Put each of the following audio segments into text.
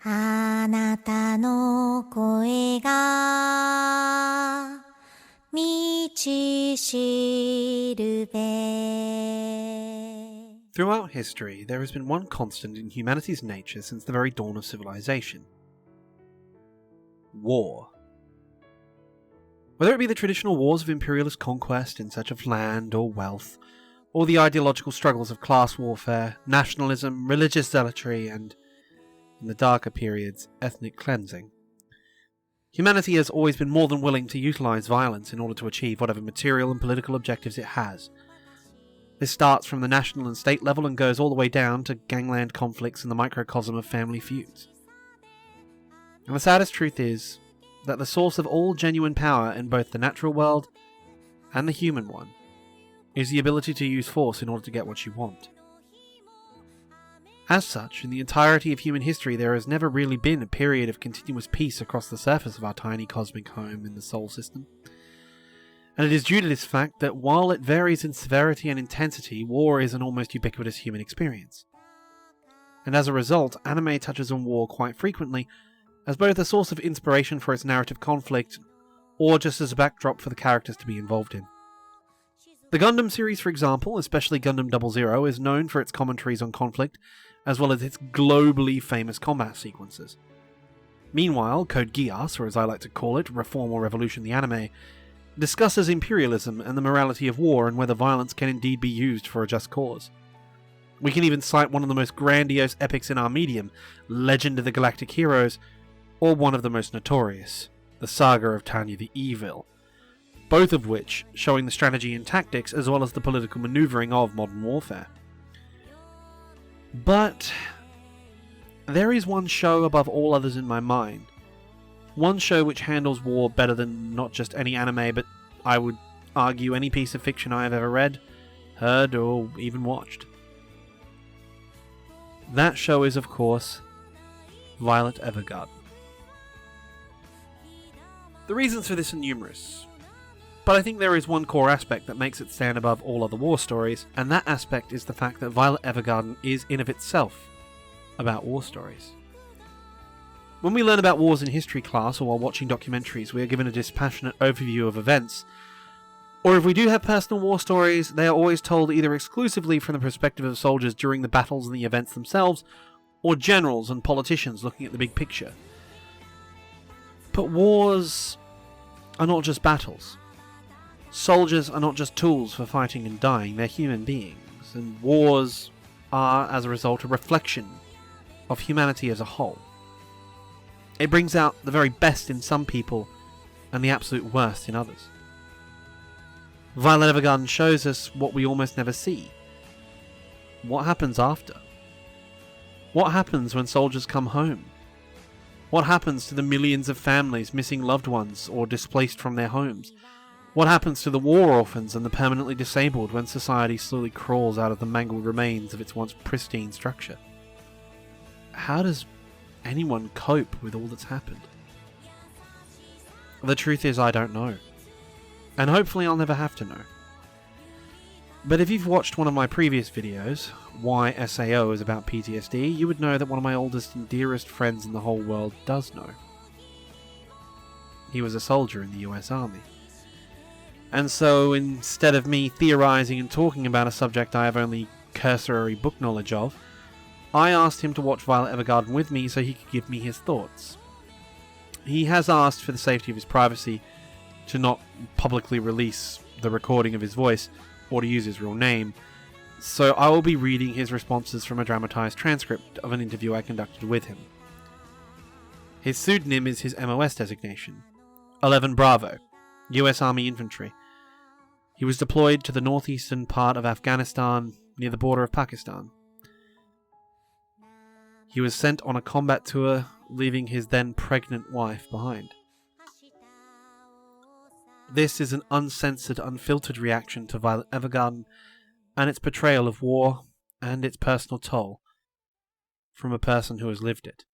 あなたの声が道しるべ Throughout history, there has been one constant in humanity's nature since the very dawn of civilization. War. Whether it be the traditional wars of imperialist conquest in search of land or wealth, or the ideological struggles of class warfare, nationalism, religious zealotry, and, in the darker periods, ethnic cleansing, humanity has always been more than willing to utilize violence in order to achieve whatever material and political objectives it has. This starts from the national and state level and goes all the way down to gangland conflicts in the microcosm of family feuds. And the saddest truth is that the source of all genuine power in both the natural world and the human one is the ability to use force in order to get what you want. As such, in the entirety of human history, there has never really been a period of continuous peace across the surface of our tiny cosmic home in the Sol system. And it is due to this fact that while it varies in severity and intensity, war is an almost ubiquitous human experience. And as a result, anime touches on war quite frequently, as both a source of inspiration for its narrative conflict, or just as a backdrop for the characters to be involved in. The Gundam series, for example, especially Gundam 00, is known for its commentaries on conflict, as well as its globally famous combat sequences. Meanwhile, Code Geass, or as I like to call it, Reform or Revolution the anime, discusses imperialism and the morality of war and whether violence can indeed be used for a just cause. We can even cite one of the most grandiose epics in our medium, Legend of the Galactic Heroes, or one of the most notorious, the Saga of Tanya the Evil, both of which showing the strategy and tactics as well as the political maneuvering of modern warfare. But there is one show above all others in my mind. One show which handles war better than not just any anime, but I would argue any piece of fiction I have ever read, heard, or even watched. That show is, of course, Violet Evergarden. The reasons for this are numerous, but I think there is one core aspect that makes it stand above all other war stories, and that aspect is the fact that Violet Evergarden is in of itself about war stories. When we learn about wars in history class or while watching documentaries, we are given a dispassionate overview of events, or if we do have personal war stories, they are always told either exclusively from the perspective of soldiers during the battles and the events themselves, or generals and politicians looking at the big picture. But wars are not just battles. Soldiers are not just tools for fighting and dying, they're human beings, and wars are, as a result, a reflection of humanity as a whole. It brings out the very best in some people and the absolute worst in others. Violet Evergarden shows us what we almost never see. What happens after? What happens when soldiers come home? What happens to the millions of families missing loved ones or displaced from their homes? What happens to the war orphans and the permanently disabled when society slowly crawls out of the mangled remains of its once pristine structure? How does anyone cope with all that's happened? The truth is, I don't know. And hopefully I'll never have to know. But if you've watched one of my previous videos, Why SAO is about PTSD, you would know that one of my oldest and dearest friends in the whole world does know. He was a soldier in the US Army. And so instead of me theorizing and talking about a subject I have only cursory book knowledge of, I asked him to watch Violet Evergarden with me so he could give me his thoughts. He has asked, for the safety of his privacy, to not publicly release the recording of his voice or to use his real name, so I will be reading his responses from a dramatized transcript of an interview I conducted with him. His pseudonym is his MOS designation, 11 Bravo, US Army Infantry. He was deployed to the northeastern part of Afghanistan near the border of Pakistan. He was sent on a combat tour, leaving his then pregnant wife behind. This is an uncensored, unfiltered reaction to Violet Evergarden and its portrayal of war and its personal toll from a person who has lived it.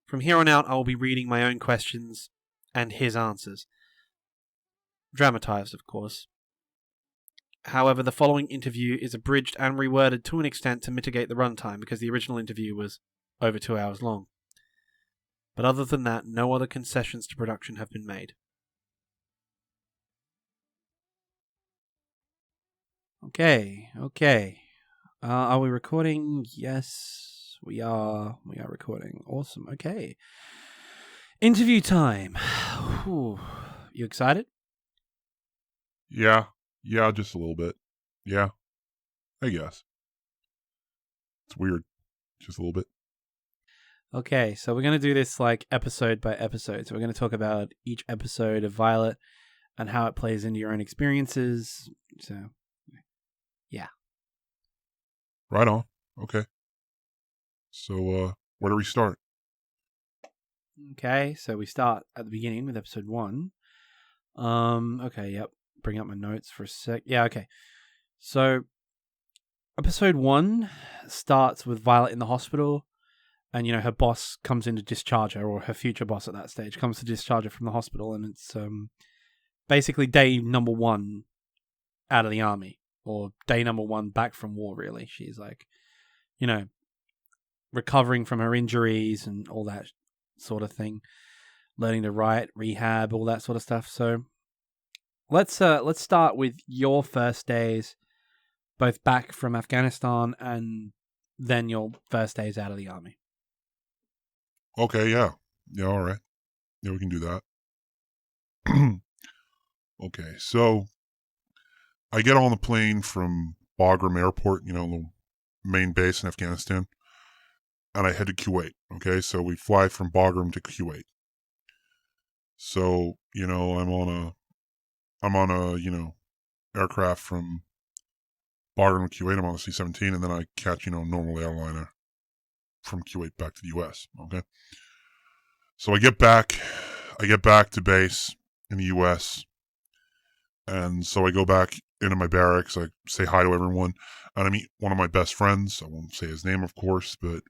From here on out, I will be reading my own questions and his answers. Dramatized, of course. However, the following interview is abridged and reworded to an extent to mitigate the runtime, because the original interview was over 2 hours long. But other than that, no other concessions to production have been made. Okay. Are we recording? Yes, we are. We are recording. Awesome. Okay. Interview time. Whew. You excited? Yeah, just a little bit. Yeah, I guess. It's weird. Just a little bit. Okay, so we're going to do this like episode by episode. So we're going to talk about each episode of Violet and how it plays into your own experiences. So, yeah. Right on. Okay. So, where do we start? Okay, so we start at the beginning with episode 1. Okay, yep. Bring up my notes for a sec. Yeah, okay. So, episode 1 starts with Violet in the hospital, and her boss comes in to discharge her, or her future boss at that stage comes to discharge her from the hospital, and it's basically day number 1 out of the army, or day number 1 back from war, really. She's like, recovering from her injuries and all that sort of thing, learning to write, rehab, all that sort of stuff. So let's start with your first days, both back from Afghanistan and then your first days out of the army. Okay, yeah. Yeah, all right. Yeah, we can do that. Okay, so I get on the plane from Bagram Airport, the main base in Afghanistan, and I head to Kuwait. Okay, so we fly from Bagram to Kuwait. So, I'm on a aircraft from Bagram to Kuwait. I'm on a C-17, and then I catch, normal airliner from Kuwait back to the U.S. Okay, so I get back to base in the U.S. And so I go back into my barracks. I say hi to everyone, and I meet one of my best friends. I won't say his name, of course, but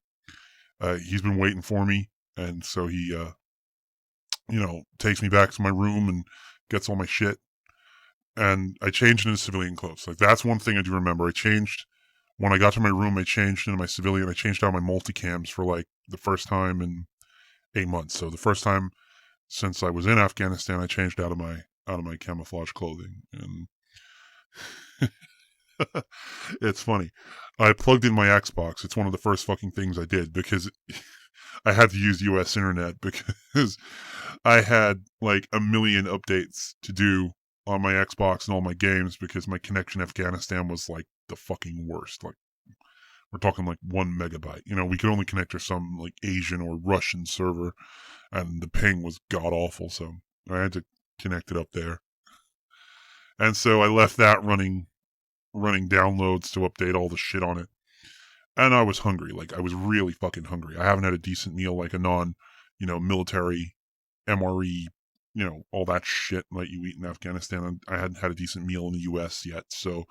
he's been waiting for me, and so he, takes me back to my room and gets all my shit. And I changed into civilian clothes. Like, that's one thing I do remember. I changed when I got to my room. I changed into my civilian. I changed out my multicams for like the first time in 8 months. So the first time since I was in Afghanistan, I changed out of my camouflage clothing. And it's funny. I plugged in my Xbox. It's one of the first fucking things I did because I had to use US internet because I had like a million updates to do on my Xbox and all my games because my connection in Afghanistan was like the fucking worst. Like, we're talking like 1 megabyte. We could only connect to some like Asian or Russian server, and the ping was god awful. So I had to connect it up there. And so I left that running downloads to update all the shit on it. And I was hungry. Like, I was really fucking hungry. I haven't had a decent meal, like a military MRE, all that shit that you eat in Afghanistan. I hadn't had a decent meal in the U.S. yet. So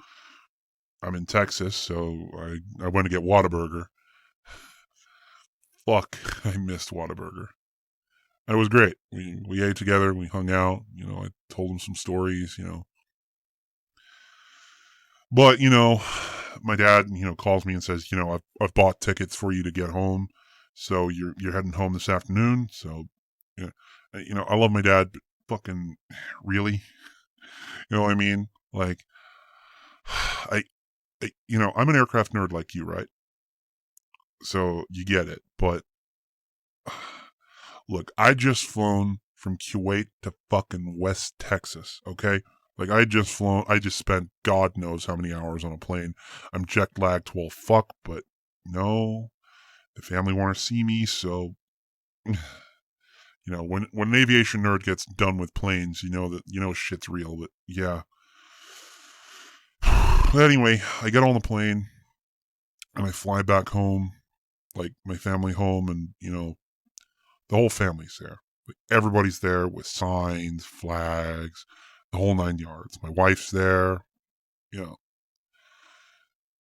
I'm in Texas, so I went to get Whataburger. Fuck, I missed Whataburger. And it was great. We ate together, we hung out, I told him some stories, But, my dad, calls me and says, I've bought tickets for you to get home. So you're heading home this afternoon. So, I love my dad, but fucking really, you know what I mean? Like, I'm an aircraft nerd like you, right? So you get it. But look, I just flown from Kuwait to fucking West Texas. Okay. Like, I just spent God knows how many hours on a plane. I'm jet lagged well fuck, but no, the family want to see me, so, when an aviation nerd gets done with planes, shit's real, but yeah. But anyway, I get on the plane, and I fly back home, like, my family home, and, the whole family's there. Like, everybody's there with signs, flags, the whole 9 yards. My wife's there, you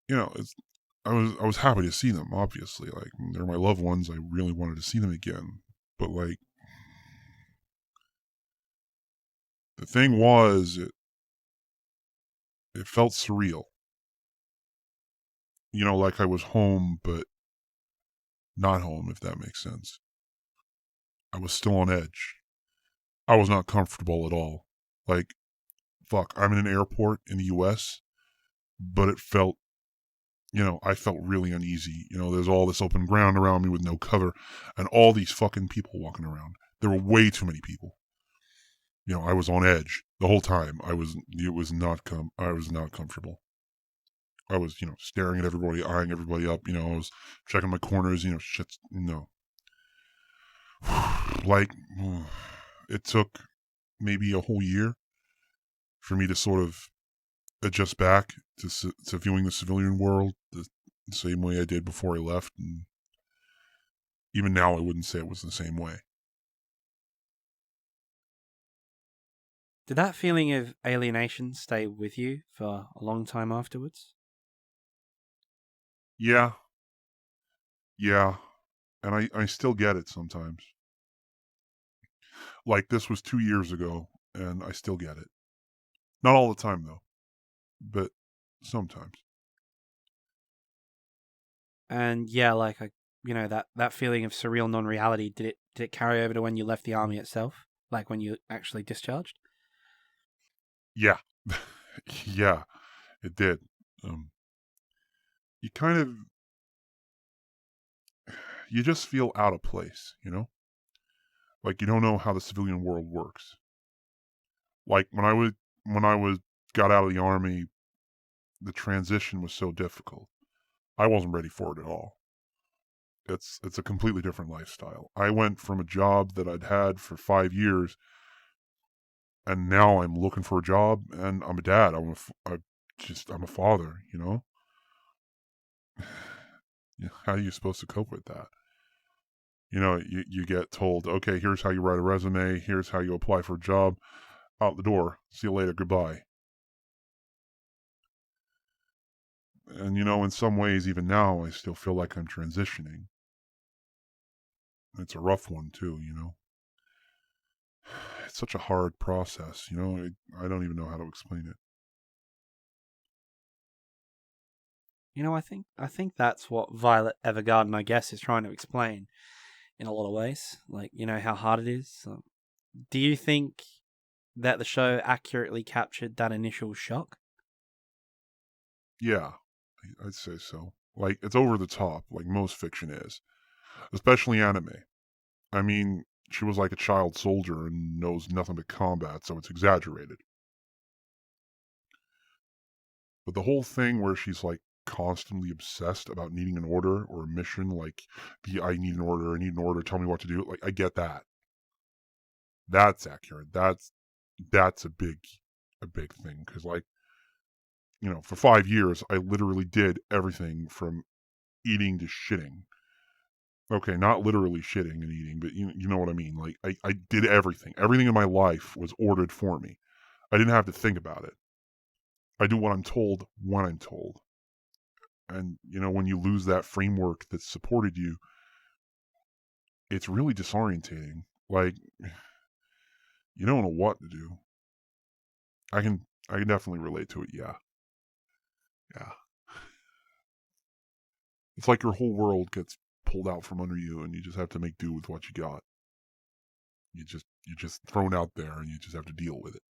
know, it's, I was happy to see them, obviously. Like, they're my loved ones. I really wanted to see them again. But, like, the thing was, it felt surreal. Like I was home, but not home, if that makes sense. I was still on edge. I was not comfortable at all. Like, fuck, I'm in an airport in the US, but it felt, I felt really uneasy. There's all this open ground around me with no cover, and all these fucking people walking around. There were way too many people. I was on edge the whole time. I was not comfortable. I was, staring at everybody, eyeing everybody up. I was checking my corners. Shit. No. Like, it took maybe a whole year for me to sort of adjust back to viewing the civilian world the same way I did before I left. And even now, I wouldn't say it was the same way. Did that feeling of alienation stay with you for a long time afterwards? Yeah. And I still get it sometimes. Like, this was 2 years ago, and I still get it. Not all the time, though, but sometimes. And yeah, like that feeling of surreal non-reality, did it carry over to when you left the army itself? Like when you actually discharged? Yeah. Yeah, it did. You kind of, you just feel out of place, Like, you don't know how the civilian world works. Like, when I was got out of the army, the transition was so difficult. I wasn't ready for it at all. It's a completely different lifestyle. I went from a job that I'd had for 5 years, and now I'm looking for a job, and I'm a dad. I'm a father. How are you supposed to cope with that? You get told, okay, here's how you write a resume, here's how you apply for a job, out the door, see you later, goodbye. And in some ways, even now, I still feel like I'm transitioning. It's a rough one too. It's such a hard process. I don't even know how to explain it. I think that's what Violet Evergarden, I guess, is trying to explain in a lot of ways. Like, how hard it is. Do you think that the show accurately captured that initial shock? Yeah, I'd say so. Like, it's over the top, like most fiction is, especially anime. I mean, she was like a child soldier and knows nothing but combat, so it's exaggerated. But the whole thing where she's like constantly obsessed about needing an order or a mission, like, I need an order, tell me what to do. Like, I get that. That's accurate. That's a big thing. Because, like, for 5 years, I literally did everything from eating to shitting. Okay, not literally shitting and eating, but you know what I mean. Like, I did everything. Everything in my life was ordered for me. I didn't have to think about it. I do what I'm told when I'm told. And, when you lose that framework that supported you, it's really disorientating. Like, you don't know what to do. I can definitely relate to it, yeah. Yeah. It's like your whole world gets pulled out from under you and you just have to make do with what you got. You're just thrown out there and you just have to deal with it.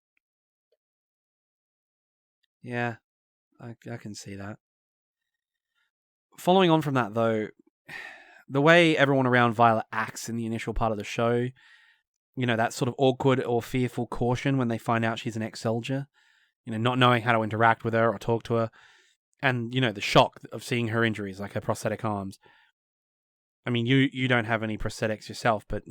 Yeah, I can see that. Following on from that, though, the way everyone around Violet acts in the initial part of the show, that sort of awkward or fearful caution when they find out she's an ex-soldier, not knowing how to interact with her or talk to her, and, the shock of seeing her injuries, like her prosthetic arms. I mean, you don't have any prosthetics yourself, but,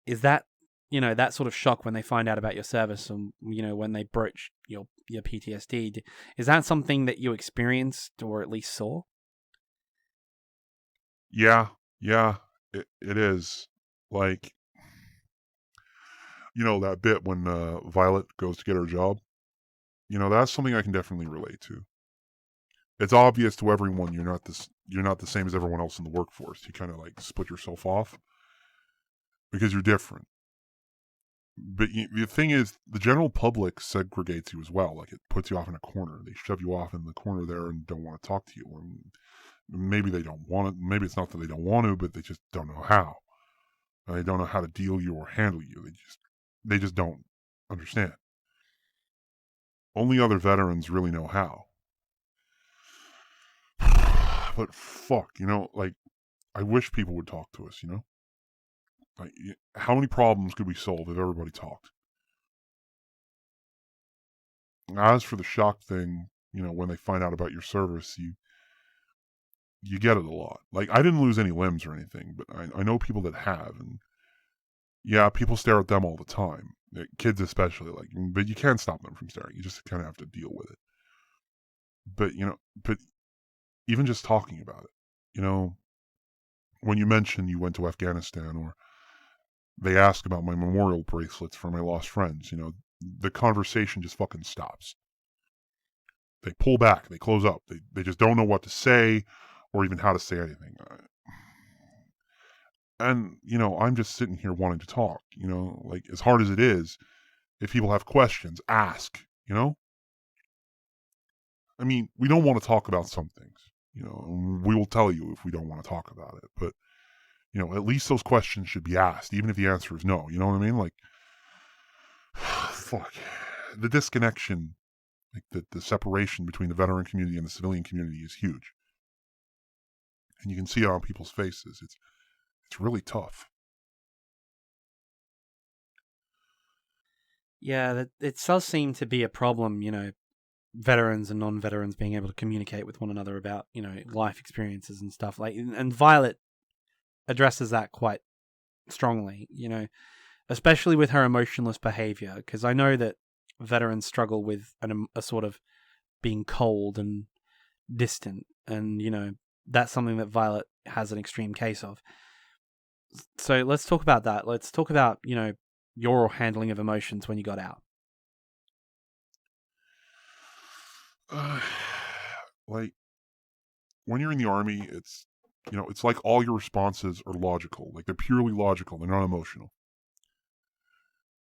is that, that sort of shock when they find out about your service and, when they broach your PTSD, is that something that you experienced or at least saw? Yeah, it is. Like, that bit when Violet goes to get her job, that's something I can definitely relate to. It's obvious to everyone you're not the same as everyone else in the workforce. You kind of like split yourself off because you're different. But the thing is, the general public segregates you as well. Like, it puts you off in a corner. They shove you off in the corner there and don't want to talk to you. And Maybe they don't want it. Maybe it's not that they don't want to, but they just don't know how. They don't know how to deal you or handle you. They just don't understand. Only other veterans really know how. But fuck, like, I wish people would talk to us, Like, how many problems could we solve if everybody talked? As for the shock thing, when they find out about your service, you get it a lot. Like, I didn't lose any limbs or anything, but I know people that have, and yeah, people stare at them all the time. Kids especially, but you can't stop them from staring. You just kind of have to deal with it. But even just talking about it, when you mention you went to Afghanistan, or they ask about my memorial bracelets for my lost friends, the conversation just fucking stops. They pull back, they close up, they just don't know what to say or even how to say anything. And, I'm just sitting here wanting to talk, like, as hard as it is, if people have questions, ask, I mean, we don't want to talk about some things, we will tell you if we don't want to talk about it, but, at least those questions should be asked, even if the answer is no, you know what I mean? Like, fuck, the disconnection, like the separation between the veteran community and the civilian community is huge. And you can see it on people's faces. It's really tough. Yeah, it does seem to be a problem, veterans and non-veterans being able to communicate with one another about, life experiences and stuff. Like, and Violet addresses that quite strongly, especially with her emotionless behavior, because I know that veterans struggle with a sort of being cold and distant, and, that's something that Violet has an extreme case of. So let's talk about that. Let's talk about, your handling of emotions when you got out. Like, when you're in the Army, it's like all your responses are logical. Like, they're purely logical. They're not emotional.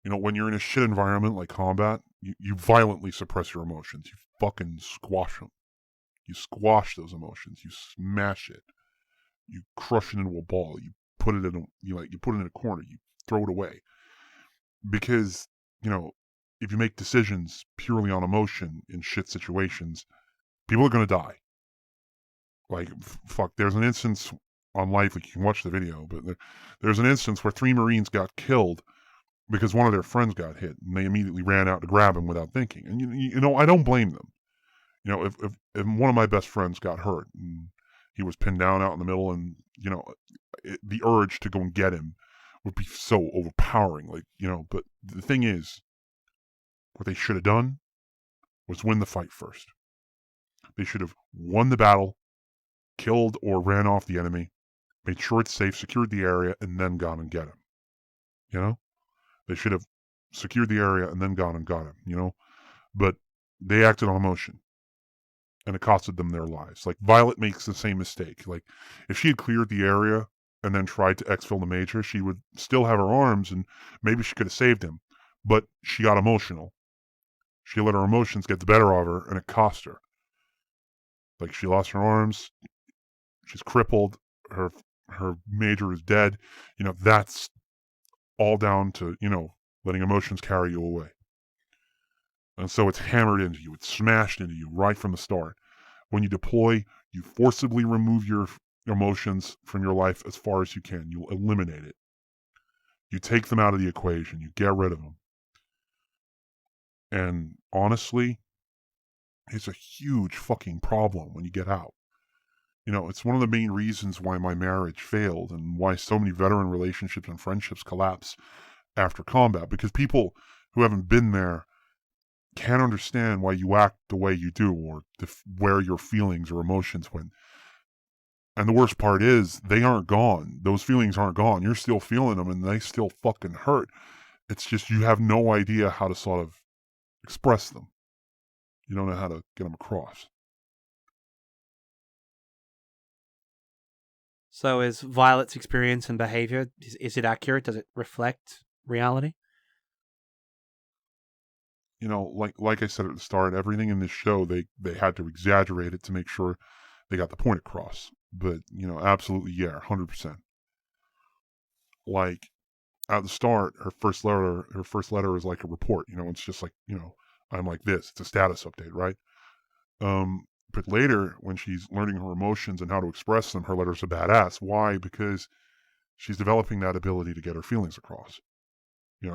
When you're in a shit environment like combat, you violently suppress your emotions. You fucking squash them. You squash those emotions. You smash it. You crush it into a ball. You put it you put it in a corner. You throw it away. Because, if you make decisions purely on emotion in shit situations, people are going to die. Like, fuck, there's an instance on Life, like, you can watch the video, but there's an instance where 3 Marines got killed because one of their friends got hit, and they immediately ran out to grab him without thinking. And, I don't blame them. If one of my best friends got hurt, and he was pinned down out in the middle, and, the urge to go and get him would be so overpowering, but the thing is, what they should have done was win the fight first. They should have won the battle, killed or ran off the enemy, made sure it's safe, secured the area, and then gone and get him. They should have secured the area and then gone and got him, But they acted on emotion, and it costed them their lives. Like, Violet makes the same mistake. Like, if she had cleared the area and then tried to exfil the Major, she would still have her arms, and maybe she could have saved him. But she got emotional. She let her emotions get the better of her, and it cost her. Like, she lost her arms, she's crippled, her Major is dead. That's all down to, letting emotions carry you away. And so it's hammered into you. It's smashed into you right from the start. When you deploy, you forcibly remove your emotions from your life as far as you can. You eliminate it. You take them out of the equation. You get rid of them. And honestly, it's a huge fucking problem when you get out. It's one of the main reasons why my marriage failed and why so many veteran relationships and friendships collapse after combat, because people who haven't been there can't understand why you act the way you do, or where your feelings or emotions went. And the worst part is, they aren't gone. Those feelings aren't gone. You're still feeling them, and they still fucking hurt. It's just you have no idea how to sort of express them. You don't know how to get them across. So is Violet's experience and behavior, is it accurate? Does it reflect reality? Like I said at the start, everything in this show, they had to exaggerate it to make sure they got the point across. But, absolutely, yeah, 100%. Like, at the start, her first letter is like a report. It's just like, I'm like this. It's a status update, right? But later, when she's learning her emotions and how to express them, her letters are badass. Why? Because she's developing that ability to get her feelings across.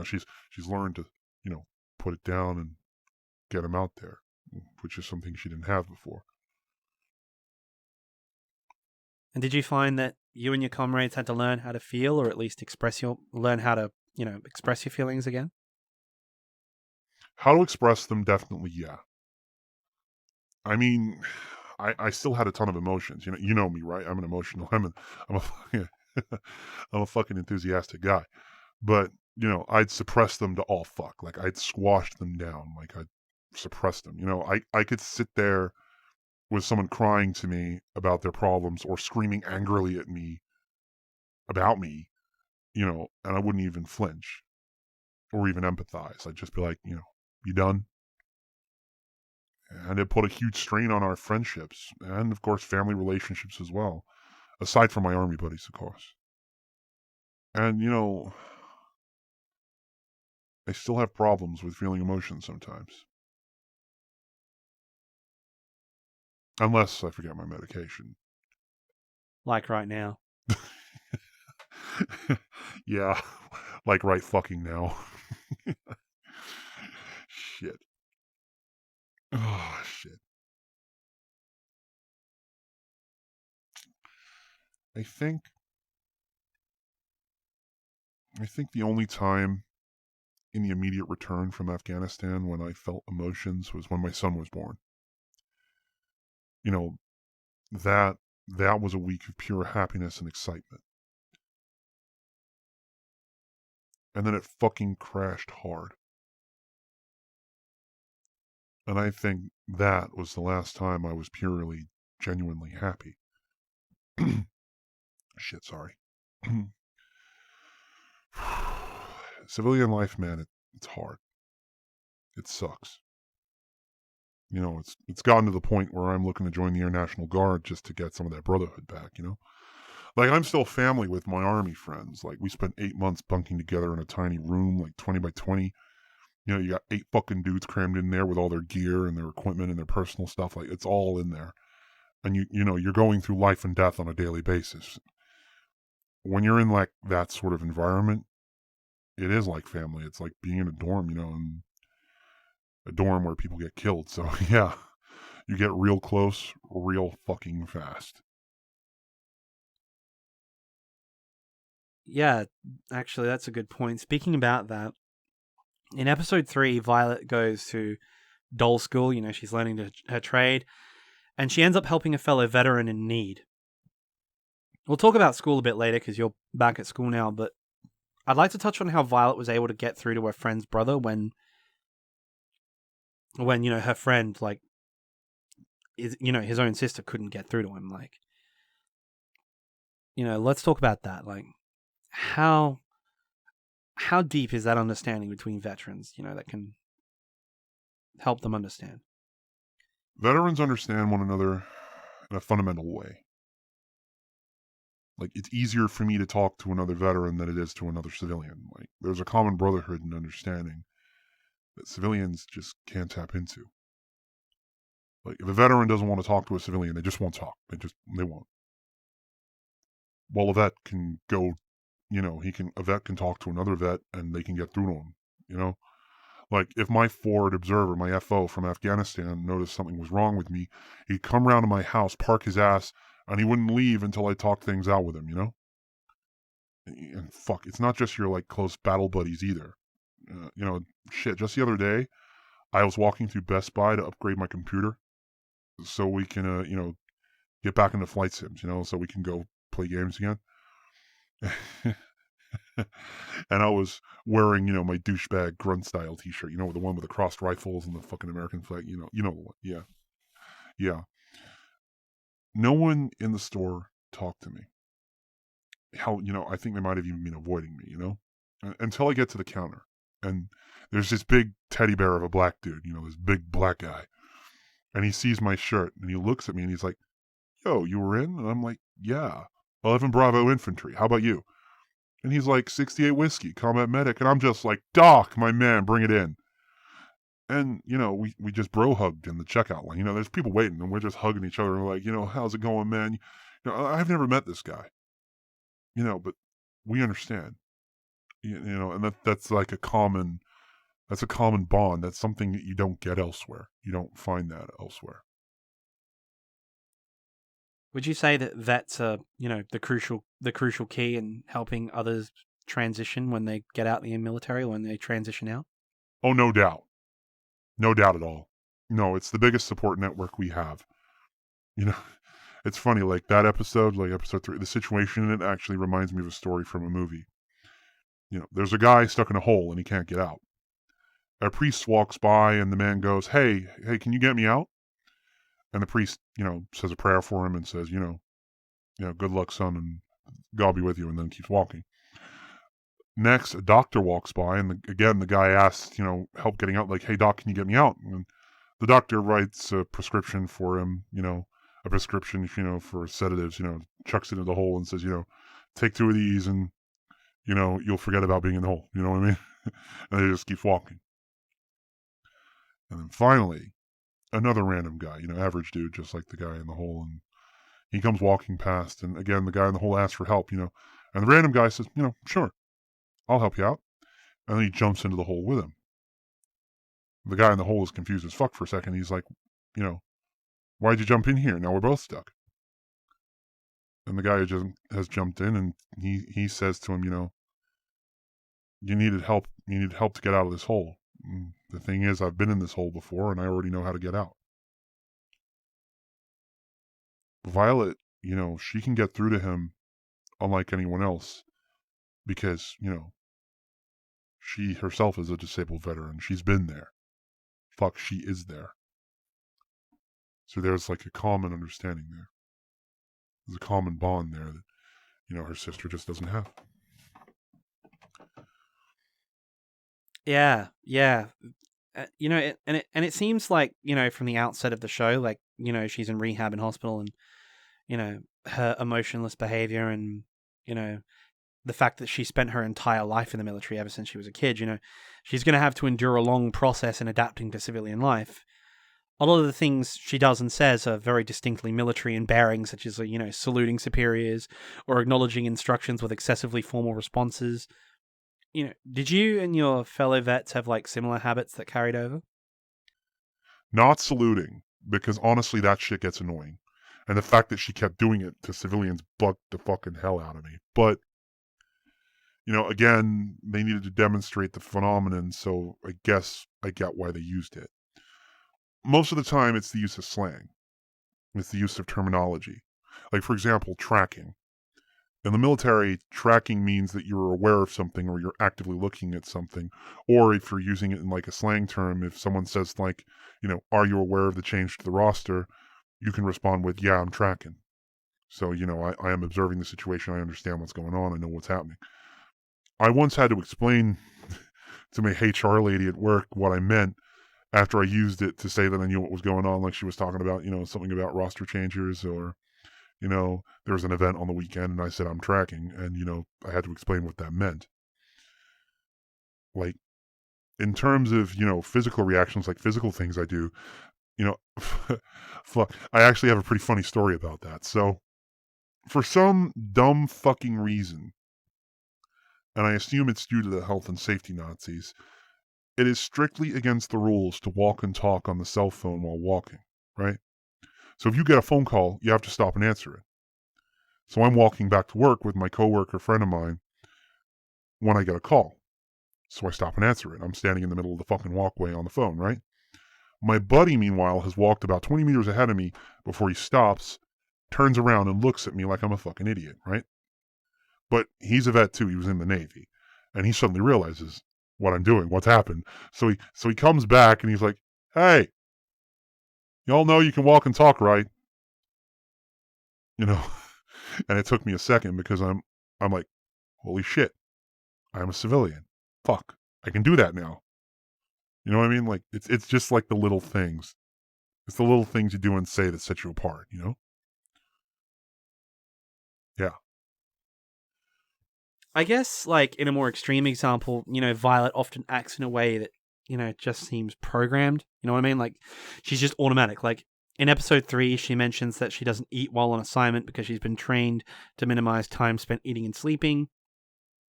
She's learned to, put it down and get them out there, which is something she didn't have before. And did you find that you and your comrades had to learn how to feel, or at least learn how to, express your feelings again? How to express them? Definitely, yeah. I mean, I still had a ton of emotions. You know me, right? I'm an emotional. I'm a I'm a fucking enthusiastic guy. But I'd suppress them to all fuck. Like I'd squash them down. Like I'd suppress them. I could sit there with someone crying to me about their problems or screaming angrily at me about me, and I wouldn't even flinch or even empathize. I'd just be like, you done? And it put a huge strain on our friendships and, of course, family relationships as well, aside from my army buddies, of course. And, I still have problems with feeling emotions sometimes. Unless I forget my medication. Like right now. Yeah, like right fucking now. Shit. Oh, shit. I think the only time in the immediate return from Afghanistan when I felt emotions was when my son was born. You know, that was a week of pure happiness and excitement. And then it fucking crashed hard. And I think that was the last time I was purely, genuinely happy. Shit, sorry. Civilian life, man, it's hard. It sucks. It's gotten to the point where I'm looking to join the Air National Guard just to get some of that brotherhood back. Like, I'm still family with my army friends. Like, we spent 8 months bunking together in a tiny room, like 20 by 20. You got 8 fucking dudes crammed in there with all their gear and their equipment and their personal stuff. Like, it's all in there. And you're going through life and death on a daily basis. When you're in, like, that sort of environment, it is like family. It's like being in a dorm, and a dorm where people get killed. So, yeah, you get real close, real fucking fast. Yeah, actually, that's a good point. Speaking about that, in episode 3, Violet goes to doll school. She's learning her trade, and she ends up helping a fellow veteran in need. We'll talk about school a bit later because you're back at school now, but I'd like to touch on how Violet was able to get through to her friend's brother when her friend, like, his own sister couldn't get through to him. Like, let's talk about that. Like, how deep is that understanding between veterans, that can help them understand? Veterans understand one another in a fundamental way. Like, it's easier for me to talk to another veteran than it is to another civilian. Like, there's a common brotherhood and understanding that civilians just can't tap into. Like, if a veteran doesn't want to talk to a civilian, they just won't talk. They won't. While a vet can go, a vet can talk to another vet and they can get through to him. Like, if my forward observer, my FO from Afghanistan, noticed something was wrong with me, he'd come round to my house, park his ass, and he wouldn't leave until I talked things out with him. And fuck, it's not just your, like, close battle buddies either. Shit, just the other day, I was walking through Best Buy to upgrade my computer so we can, get back into flight sims, so we can go play games again. And I was wearing, my douchebag grunt style t-shirt, the one with the crossed rifles and the fucking American flag, the one. Yeah. Yeah. No one in the store talked to me. Hell, I think they might have even been avoiding me, until I get to the counter. And there's this big teddy bear of a black dude, this big black guy. And he sees my shirt and he looks at me and he's like, yo, you were in? And I'm like, yeah. 11 Bravo Infantry. How about you? And he's like, 68 Whiskey, Combat Medic. And I'm just like, Doc, my man, bring it in. And, we just bro hugged in the checkout line. There's people waiting and we're just hugging each other. And we're like, how's it going, man? I've never met this guy, but we understand, and that's like that's a common bond. That's something that you don't get elsewhere. You don't find that elsewhere. Would you say that that's the crucial key in helping others transition when they get out in the military or when they transition out? Oh, no doubt. No doubt at all. No, it's the biggest support network we have. It's funny, like that episode, like episode 3, the situation in it actually reminds me of a story from a movie. There's a guy stuck in a hole and he can't get out. A priest walks by and the man goes, hey, can you get me out? And the priest, says a prayer for him and says, good luck, son, and God be with you, and then keeps walking. Next, a doctor walks by, and again, the guy asks, help getting out, like, hey, doc, can you get me out? And the doctor writes a prescription for him, a prescription, for sedatives, chucks it into the hole and says, take 2 of these and, you'll forget about being in the hole. You know what I mean? And he just keeps walking. And then finally, another random guy, average dude, just like the guy in the hole, and he comes walking past, and again, the guy in the hole asks for help, and the random guy says, sure, I'll help you out. And then he jumps into the hole with him. The guy in the hole is confused as fuck for a second. He's like, why'd you jump in here? Now we're both stuck. And the guy who just has jumped in, and he says to him, you needed help. You needed help to get out of this hole. And the thing is, I've been in this hole before, and I already know how to get out. Violet, she can get through to him unlike anyone else because, she herself is a disabled veteran. She's been there. Fuck, she is there. So there's like a common understanding there. There's a common bond there that, her sister just doesn't have. Yeah. And it seems like, from the outset of the show, like, she's in rehab in hospital and, her emotionless behavior and, the fact that she spent her entire life in the military ever since she was a kid, she's going to have to endure a long process in adapting to civilian life. A lot of the things she does and says are very distinctly military in bearing, such as, saluting superiors or acknowledging instructions with excessively formal responses. Did you and your fellow vets have like similar habits that carried over? Not saluting, because honestly, that shit gets annoying. And the fact that she kept doing it to civilians bugged the fucking hell out of me. But, again, they needed to demonstrate the phenomenon, so I guess I get why they used it. Most of the time, it's the use of slang. It's the use of terminology. Like, for example, tracking. In the military, tracking means that you're aware of something or you're actively looking at something. Or if you're using it in like a slang term, if someone says like, are you aware of the change to the roster? You can respond with, yeah, I'm tracking. So, I am observing the situation. I understand what's going on. I know what's happening. I once had to explain to my HR lady at work what I meant after I used it to say that I knew what was going on. Like she was talking about, something about roster changes or, there was an event on the weekend and I said, I'm tracking. And, I had to explain what that meant. Like, in terms of, physical reactions, like physical things I do, fuck, I actually have a pretty funny story about that. So, for some dumb fucking reason, and I assume it's due to the health and safety Nazis, it is strictly against the rules to walk and talk on the cell phone while walking, right? So if you get a phone call, you have to stop and answer it. So I'm walking back to work with my coworker friend of mine when I get a call. So I stop and answer it. I'm standing in the middle of the fucking walkway on the phone, right? My buddy, meanwhile, has walked about 20 meters ahead of me before he stops, turns around and looks at me like I'm a fucking idiot, right? But he's a vet too. He was in the Navy. And he suddenly realizes what I'm doing, what's happened. So he comes back and he's like, hey, y'all know you can walk and talk, right? And it took me a second because I'm like, holy shit, I'm a civilian. Fuck, I can do that now. You know what I mean? Like, it's just like the little things. It's the little things you do and say that set you apart, Yeah. I guess, like, in a more extreme example, Violet often acts in a way that, just seems programmed. You know what I mean? Like, she's just automatic. Like, in episode 3, she mentions that she doesn't eat while on assignment because she's been trained to minimize time spent eating and sleeping.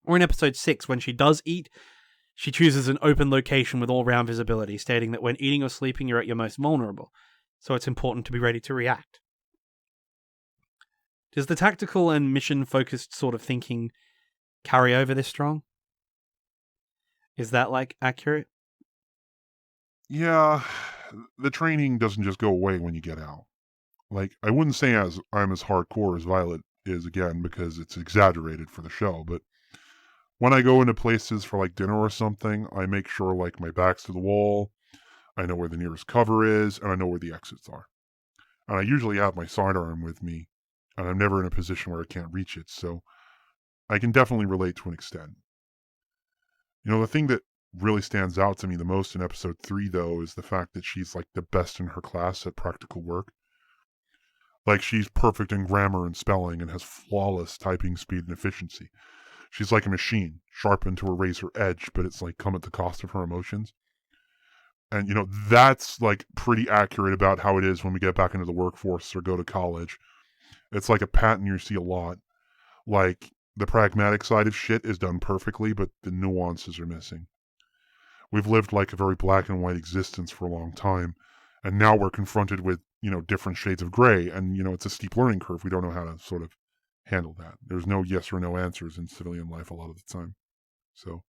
Or in episode 6, when she does eat, she chooses an open location with all-round visibility, stating that when eating or sleeping, you're at your most vulnerable. So it's important to be ready to react. Does the tactical and mission-focused sort of thinking carry over this strong? Is that, like, accurate? Yeah, the training doesn't just go away when you get out. Like, I wouldn't say I'm as hardcore as Violet is, again, because it's exaggerated for the show, but when I go into places for, like, dinner or something, I make sure, like, my back's to the wall, I know where the nearest cover is, and I know where the exits are. And I usually have my sidearm with me, and I'm never in a position where I can't reach it, so I can definitely relate to an extent. The thing that really stands out to me the most in episode 3, though, is the fact that she's, like, the best in her class at practical work. Like, she's perfect in grammar and spelling and has flawless typing speed and efficiency. She's like a machine, sharpened to a razor edge, but it's, like, come at the cost of her emotions. And, that's, like, pretty accurate about how it is when we get back into the workforce or go to college. It's like a pattern you see a lot. Like, the pragmatic side of shit is done perfectly, but the nuances are missing. We've lived like a very black and white existence for a long time, and now we're confronted with, different shades of gray, and, it's a steep learning curve. We don't know how to sort of handle that. There's no yes or no answers in civilian life a lot of the time. So,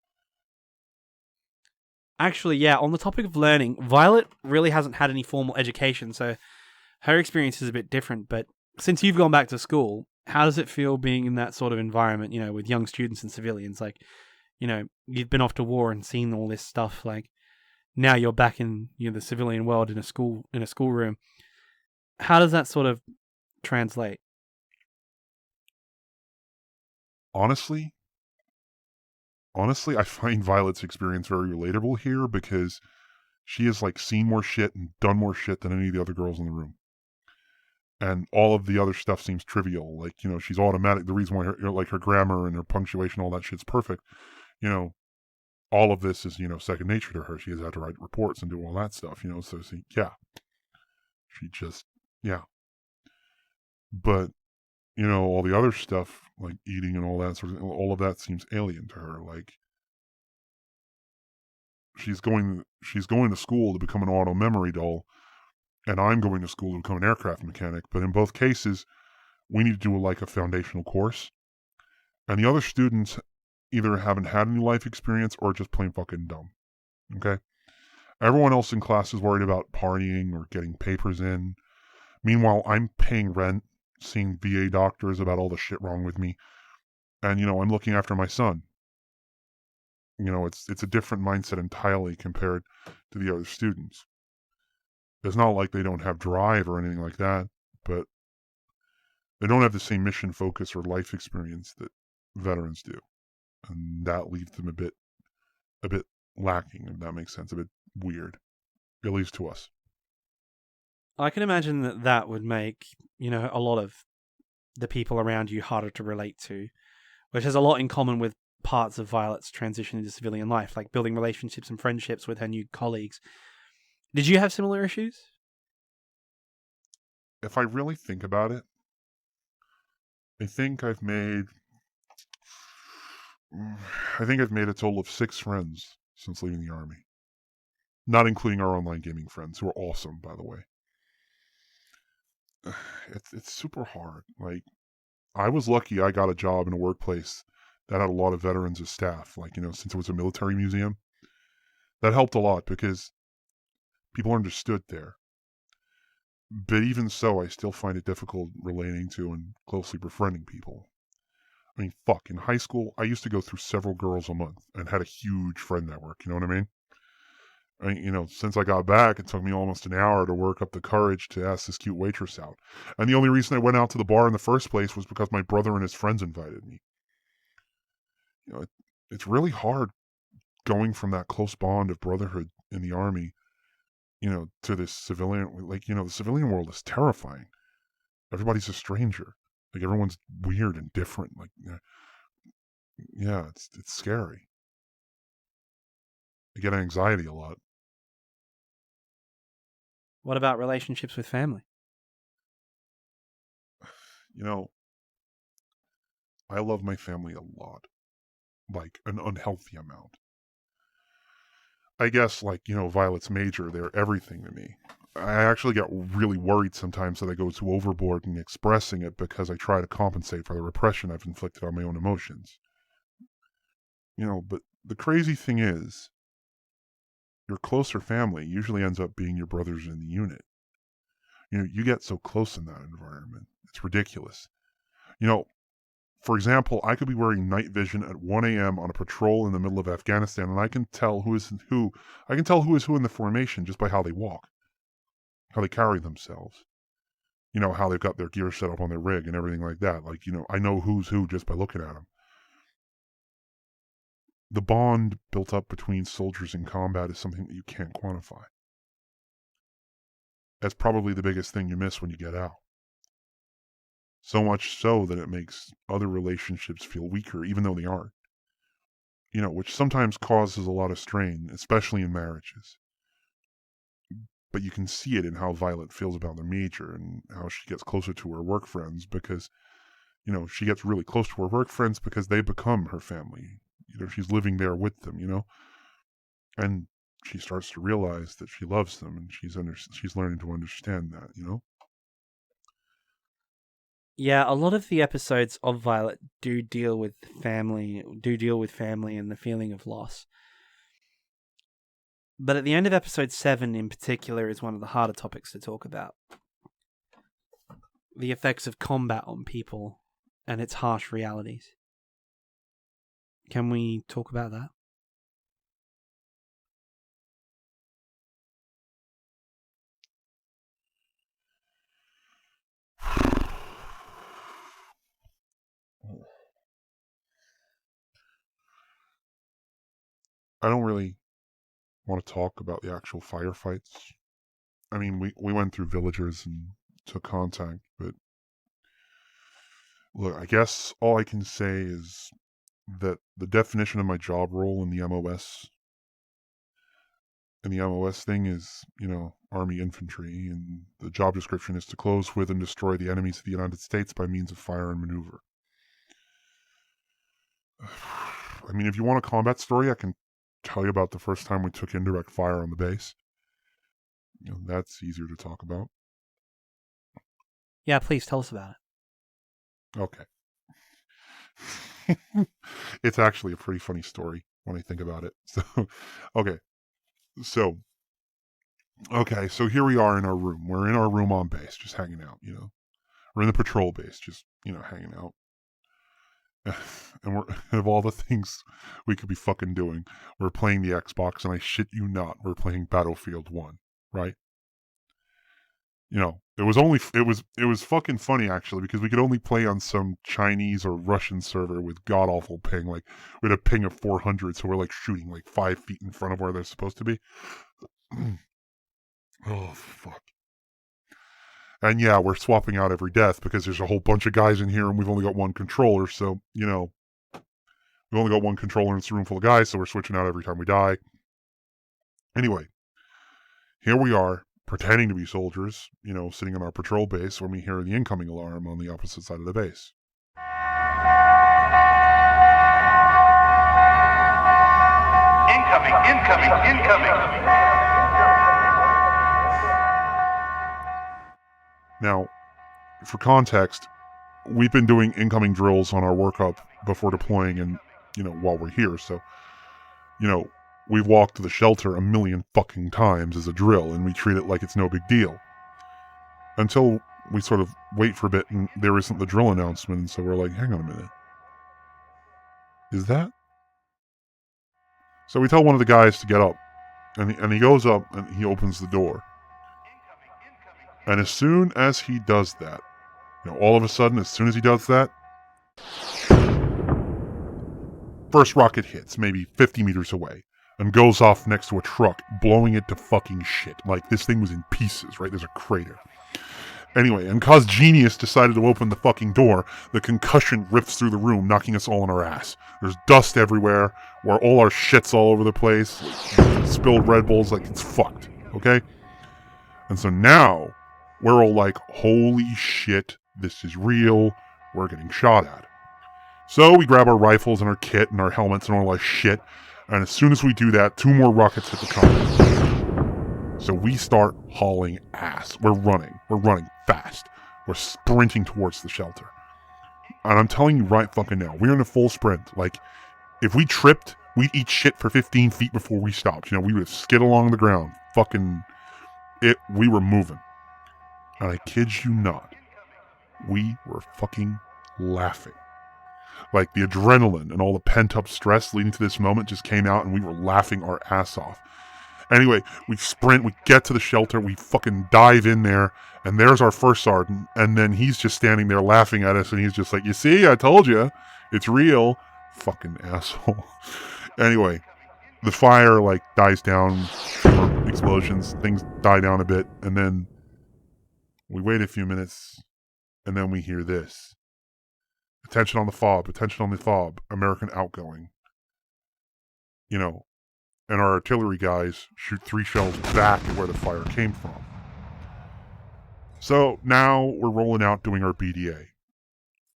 Actually, yeah, on the topic of learning, Violet really hasn't had any formal education, so her experience is a bit different, but since you've gone back to school, how does it feel being in that sort of environment, with young students and civilians? Like, you've been off to war and seen all this stuff, like, now you're back in the civilian world in a schoolroom. How does that sort of translate? honestly, I find Violet's experience very relatable here because she has, like, seen more shit and done more shit than any of the other girls in the room. And all of the other stuff seems trivial. Like, she's automatic. The reason why her grammar and her punctuation, all that shit's perfect. All of this is, second nature to her. She has had to write reports and do all that stuff, so yeah. She just, yeah. But, all the other stuff, like eating and all that all of that seems alien to her. Like, she's going to school to become an auto memory doll, and I'm going to school to become an aircraft mechanic. But in both cases, we need to do like a foundational course. And the other students either haven't had any life experience or just plain fucking dumb. Okay? Everyone else in class is worried about partying or getting papers in. Meanwhile, I'm paying rent, seeing VA doctors about all the shit wrong with me. And, I'm looking after my son. It's a different mindset entirely compared to the other students. It's not like they don't have drive or anything like that, but they don't have the same mission focus or life experience that veterans do. And that leaves them a bit lacking, if that makes sense, a bit weird, at least to us. I can imagine that would make, a lot of the people around you harder to relate to, which has a lot in common with parts of Violet's transition into civilian life, like building relationships and friendships with her new colleagues. Did you have similar issues? If I really think about it, I think I've made a total of 6 friends since leaving the Army. Not including our online gaming friends, who are awesome, by the way. It's super hard. Like, I was lucky I got a job in a workplace that had a lot of veterans as staff. Like, since it was a military museum, that helped a lot because people understood there. But even so, I still find it difficult relating to and closely befriending people. I mean, fuck, in high school, I used to go through several girls a month and had a huge friend network, you know what I mean? Since I got back, it took me almost an hour to work up the courage to ask this cute waitress out. And the only reason I went out to the bar in the first place was because my brother and his friends invited me. It's really hard going from that close bond of brotherhood in the Army, to this civilian, the civilian world is terrifying. Everybody's a stranger. Like, everyone's weird and different. Like, yeah, it's scary. I get anxiety a lot. What about relationships with family? I love my family a lot. Like, an unhealthy amount. I guess, Violet's major, they're everything to me. I actually get really worried sometimes that I go too overboard in expressing it because I try to compensate for the repression I've inflicted on my own emotions. But the crazy thing is, your closer family usually ends up being your brothers in the unit. You get so close in that environment. It's ridiculous. For example, I could be wearing night vision at 1 a.m. on a patrol in the middle of Afghanistan, and I can tell who is who. I can tell who is who in the formation just by how they walk, how they carry themselves. How they've got their gear set up on their rig and everything like that. I know who's who just by looking at them. The bond built up between soldiers in combat is something that you can't quantify. That's probably the biggest thing you miss when you get out. So much so that it makes other relationships feel weaker, even though they aren't. Which sometimes causes a lot of strain, especially in marriages. But you can see it in how Violet feels about the major and how she gets closer to her work friends because, she gets really close to her work friends because they become her family. She's living there with them, and she starts to realize that she loves them, and she's learning to understand that, Yeah, a lot of the episodes of Violet do deal with family and the feeling of loss. But at the end of episode 7 in particular is one of the harder topics to talk about. The effects of combat on people and its harsh realities. Can we talk about that? I don't really want to talk about the actual firefights. I mean, we went through villagers and took contact, but look, I guess all I can say is that the definition of my job role in the MOS thing is, Army infantry, and the job description is to close with and destroy the enemies of the United States by means of fire and maneuver. I mean, if you want a combat story, I can tell you about the first time we took indirect fire on the base. That's easier to talk about. Yeah, please tell us about it. Okay. It's actually a pretty funny story when I think about it. So here we are in our room. We're in our room on base, just hanging out, We're in the patrol base, just, hanging out. And we're, of all the things we could be fucking doing, we're playing the Xbox, and I shit you not, we're playing Battlefield 1, right? It was fucking funny, actually, because we could only play on some Chinese or Russian server with god-awful ping. Like, we had a ping of 400, so we're, shooting, 5 feet in front of where they're supposed to be. Oh, fuck. And yeah, we're swapping out every death because there's a whole bunch of guys in here and we've only got one controller, so, we've only got one controller and it's a room full of guys, so we're switching out every time we die. Anyway, here we are, pretending to be soldiers, sitting on our patrol base when we hear the incoming alarm on the opposite side of the base. Incoming! Now, for context, we've been doing incoming drills on our workup before deploying and, while we're here, so, we've walked to the shelter a million fucking times as a drill, and we treat it like it's no big deal. Until we sort of wait for a bit, and there isn't the drill announcement, and so we're like, hang on a minute. Is that? So we tell one of the guys to get up, and he goes up, and he opens the door. And as soon as he does that, all of a sudden, as soon as he does that, first rocket hits, maybe 50 meters away, and goes off next to a truck, blowing it to fucking shit. Like, this thing was in pieces, right? There's a crater. Anyway, and cause Genius decided to open the fucking door, the concussion rips through the room, knocking us all on our ass. There's dust everywhere, where all our shit's all over the place, like, spilled Red Bulls, like it's fucked, okay? And so now, we're all like, holy shit, this is real, we're getting shot at. So we grab our rifles and our kit and our helmets and all that shit, and as soon as we do that, 2 more rockets hit the car. So we start hauling ass. We're running fast. We're sprinting towards the shelter. And I'm telling you right fucking now, we're in a full sprint. Like, if we tripped, we'd eat shit for 15 feet before we stopped. You know, we would skid along the ground. We were moving. And I kid you not, we were fucking laughing. Like, the adrenaline and all the pent-up stress leading to this moment just came out, and we were laughing our ass off. Anyway, we sprint, we get to the shelter, we fucking dive in there, and there's our first sergeant, and then he's just standing there laughing at us, and he's just like, you see, I told you, it's real. Fucking asshole. Anyway, the fire, like, dies down, explosions, things die down a bit, and then we wait a few minutes, and then we hear this. Attention on the fob, American outgoing. You know, and our artillery guys shoot 3 shells back at where the fire came from. So now we're rolling out doing our BDA.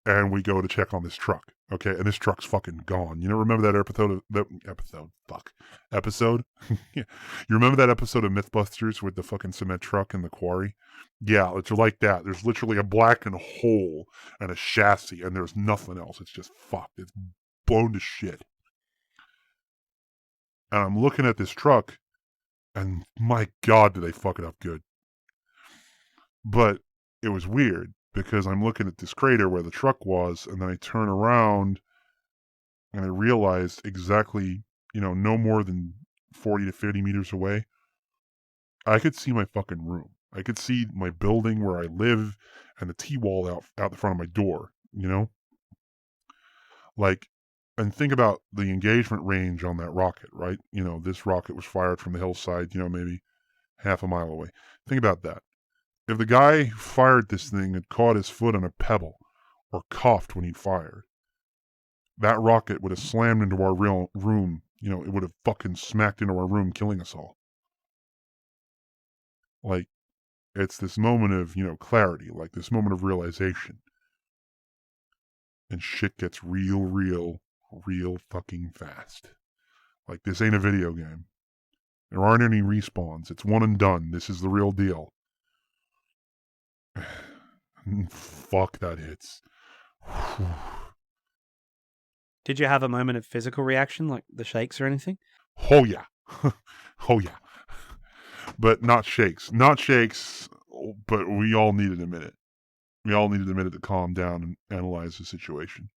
And we go to check on this truck. Okay, and this truck's fucking gone. You know, remember that episode? Yeah. You remember that episode of Mythbusters with the fucking cement truck in the quarry? Yeah, it's like that. There's literally a blackened hole and a chassis, and there's nothing else. It's just fucked. It's blown to shit. And I'm looking at this truck, and my God, did they fuck it up good. But it was weird, because I'm looking at this crater where the truck was, and then I turn around, and I realized exactly, you know, no more than 40 to 50 meters away, I could see my fucking room. I could see my building where I live, and the T-wall out the front of my door, you know? Like, and think about the engagement range on that rocket, right? You know, this rocket was fired from the hillside, you know, maybe half a mile away. Think about that. If the guy who fired this thing had caught his foot on a pebble or coughed when he fired, that rocket would have slammed into our real room. You know, it would have fucking smacked into our room, killing us all. Like, it's this moment of, you know, clarity, like this moment of realization. And shit gets real fucking fast. Like, this ain't a video game. There aren't any respawns. It's one and done. This is the real deal. Fuck, that hits. Did you have a moment of physical reaction, like the shakes or anything? Oh yeah. Oh yeah. But not shakes. Not shakes, but we all needed a minute. We all needed a minute to calm down and analyze the situation.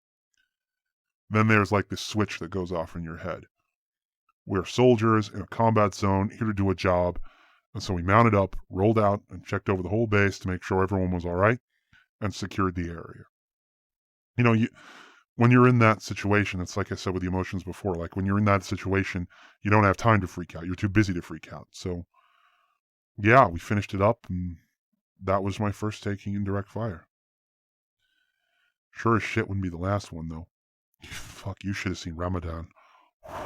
Then there's like this switch that goes off in your head. We're soldiers in a combat zone, here to do a job. And so we mounted up, rolled out, and checked over the whole base to make sure everyone was all right, and secured the area. You know, when you're in that situation, it's like I said with the emotions before, like when you're in that situation, you don't have time to freak out. You're too busy to freak out. So, yeah, we finished it up, and that was my first taking in direct fire. Sure as shit wouldn't be the last one, though. Fuck, you should have seen Ramadan.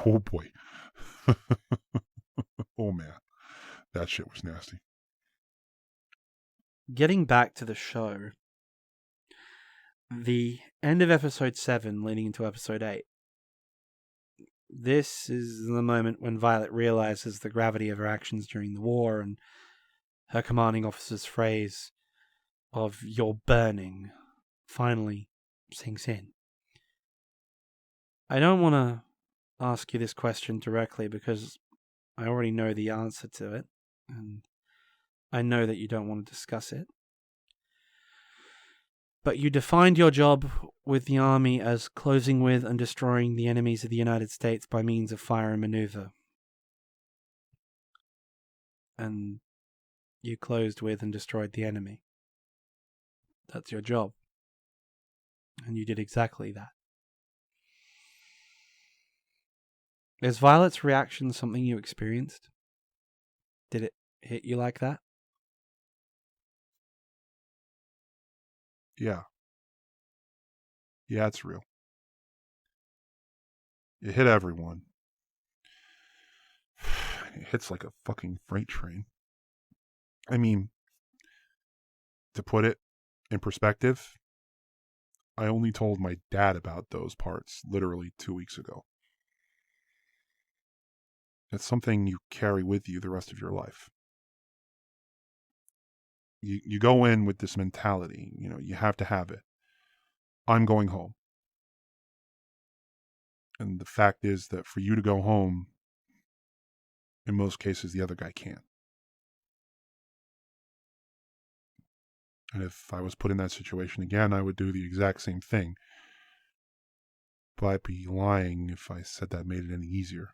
Oh, boy. Oh, man. That shit was nasty. Getting back to the show, the end of episode 7 leading into episode 8. This is the moment when Violet realizes the gravity of her actions during the war, and her commanding officer's phrase of "you're burning" finally sinks in. I don't want to ask you this question directly because I already know the answer to it, and I know that you don't want to discuss it. But you defined your job with the army as closing with and destroying the enemies of the United States by means of fire and maneuver. And you closed with and destroyed the enemy. That's your job. And you did exactly that. Is Violet's reaction something you experienced? Did it hit you like that? Yeah. Yeah, it's real. It hit everyone. It hits like a fucking freight train. I mean, to put it in perspective, I only told my dad about those parts literally 2 weeks ago. It's something you carry with you the rest of your life. You go in with this mentality, you have to have it. I'm going home. And the fact is that for you to go home, in most cases, the other guy can't. And if I was put in that situation again, I would do the exact same thing. But I'd be lying if I said that made it any easier.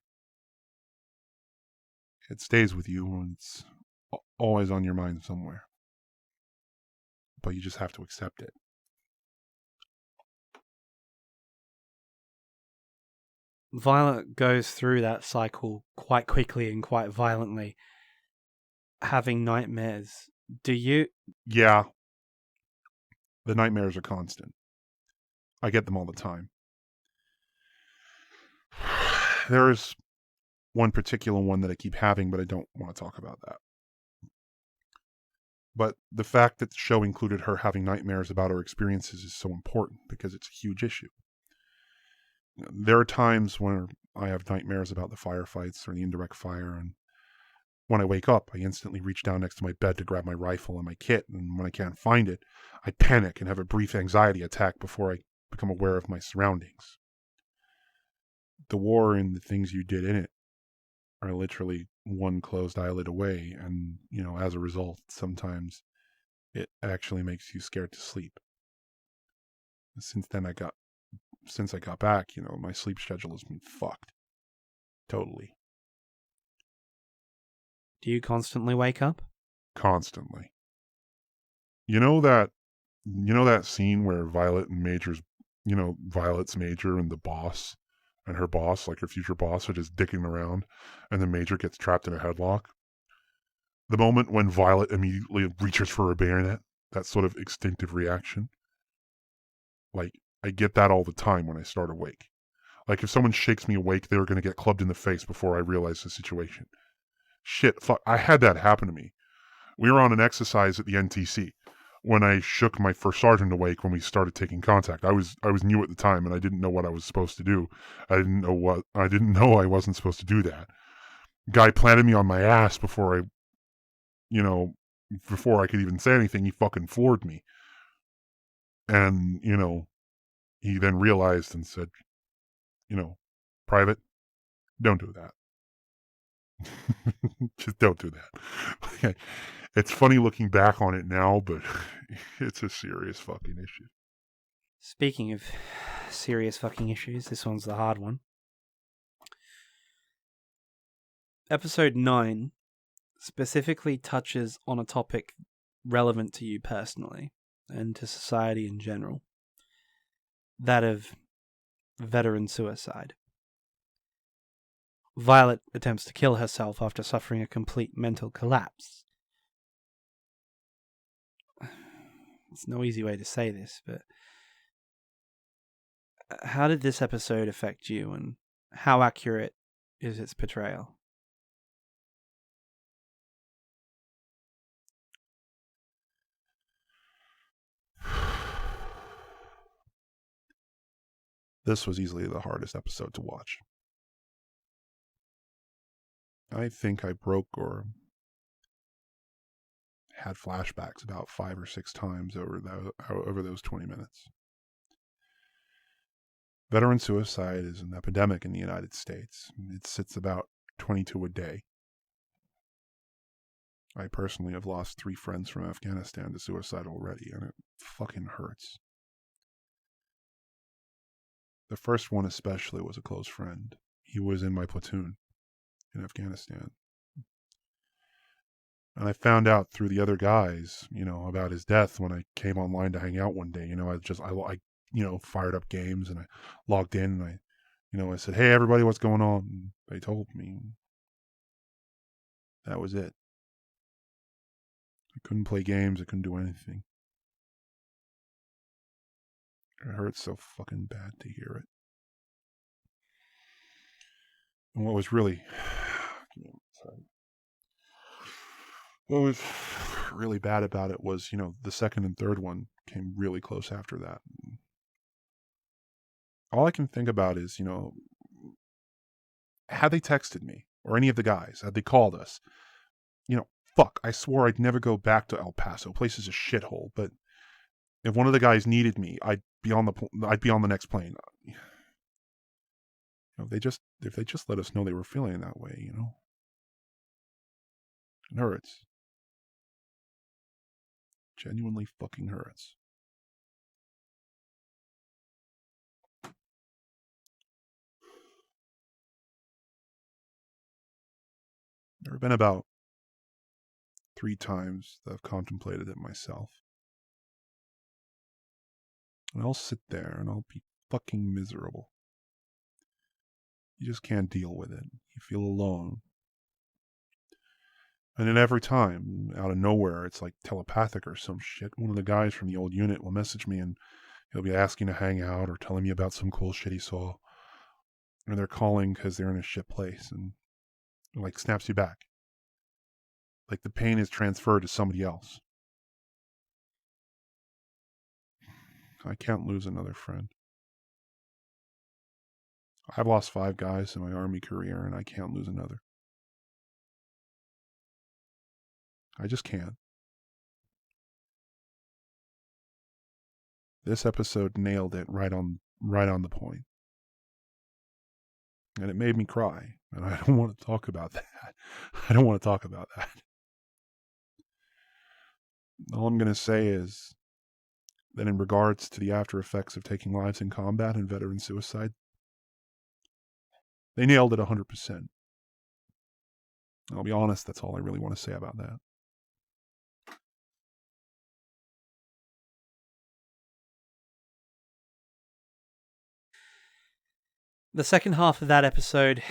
It stays with you and it's always on your mind somewhere. But you just have to accept it. Violet goes through that cycle quite quickly and quite violently, having nightmares. Do you? Yeah, the nightmares are constant. I get them all the time. There's one particular one that I keep having, but I don't want to talk about that. But the fact that the show included her having nightmares about her experiences is so important because it's a huge issue. There are times when I have nightmares about the firefights or the indirect fire, and when I wake up, I instantly reach down next to my bed to grab my rifle and my kit, and when I can't find it, I panic and have a brief anxiety attack before I become aware of my surroundings. The war and the things you did in it are literally one closed eyelid away, and, as a result, sometimes it actually makes you scared to sleep. Since I got back, my sleep schedule has been fucked. Totally. Do you constantly wake up? Constantly. You know that scene where Violet's Major and the boss and her boss, like her future boss, are just dicking around, and the Major gets trapped in a headlock? The moment when Violet immediately reaches for her bayonet, that sort of instinctive reaction. Like, I get that all the time when I start awake. Like, if someone shakes me awake, they're going to get clubbed in the face before I realize the situation. Shit, fuck, I had that happen to me. We were on an exercise at the NTC when I shook my first sergeant awake when we started taking contact. I was new at the time and I didn't know what I was supposed to do. I didn't know I wasn't supposed to do that. Guy planted me on my ass before I could even say anything. He fucking floored me. And, he then realized and said, Private, don't do that. Just don't do that. It's funny looking back on it now, but it's a serious fucking issue. Speaking of serious fucking issues, this one's the hard one. Episode 9 specifically touches on a topic relevant to you personally and to society in general. That of veteran suicide. Violet attempts to kill herself after suffering a complete mental collapse. It's no easy way to say this, but how did this episode affect you, and how accurate is its portrayal? This was easily the hardest episode to watch. I think I broke or had flashbacks about 5 or 6 times over those 20 minutes. Veteran suicide is an epidemic in the United States. It sits about 22 a day. I personally have lost 3 friends from Afghanistan to suicide already, and it fucking hurts. The first one especially was a close friend. He was in my platoon in Afghanistan. And I found out through the other guys, about his death when I came online to hang out one day. I fired up games and I logged in and I said, "Hey, everybody, what's going on?" And they told me. That was it. I couldn't play games. I couldn't do anything. It hurts so fucking bad to hear it. And what was really... Sorry. What was really bad about it was, the second and third one came really close after that. All I can think about is, had they texted me, or any of the guys, had they called us, fuck, I swore I'd never go back to El Paso. Place is a shithole, but if one of the guys needed me, I'd be on the next plane. If they just let us know they were feeling that way, it hurts. Genuinely fucking hurts. There have been about 3 times that I've contemplated it myself. And I'll sit there and I'll be fucking miserable. You just can't deal with it. You feel alone. And then every time, out of nowhere, it's like telepathic or some shit. One of the guys from the old unit will message me and he'll be asking to hang out or telling me about some cool shit he saw. Or they're calling because they're in a shit place and it like snaps you back. Like the pain is transferred to somebody else. I can't lose another friend. I've lost 5 guys in my army career and I can't lose another. I just can't. This episode nailed it right on the point. And it made me cry. And I don't want to talk about that. All I'm going to say is that in regards to the after effects of taking lives in combat and veteran suicide, they nailed it 100%. I'll be honest, that's all I really want to say about that. The second half of that episode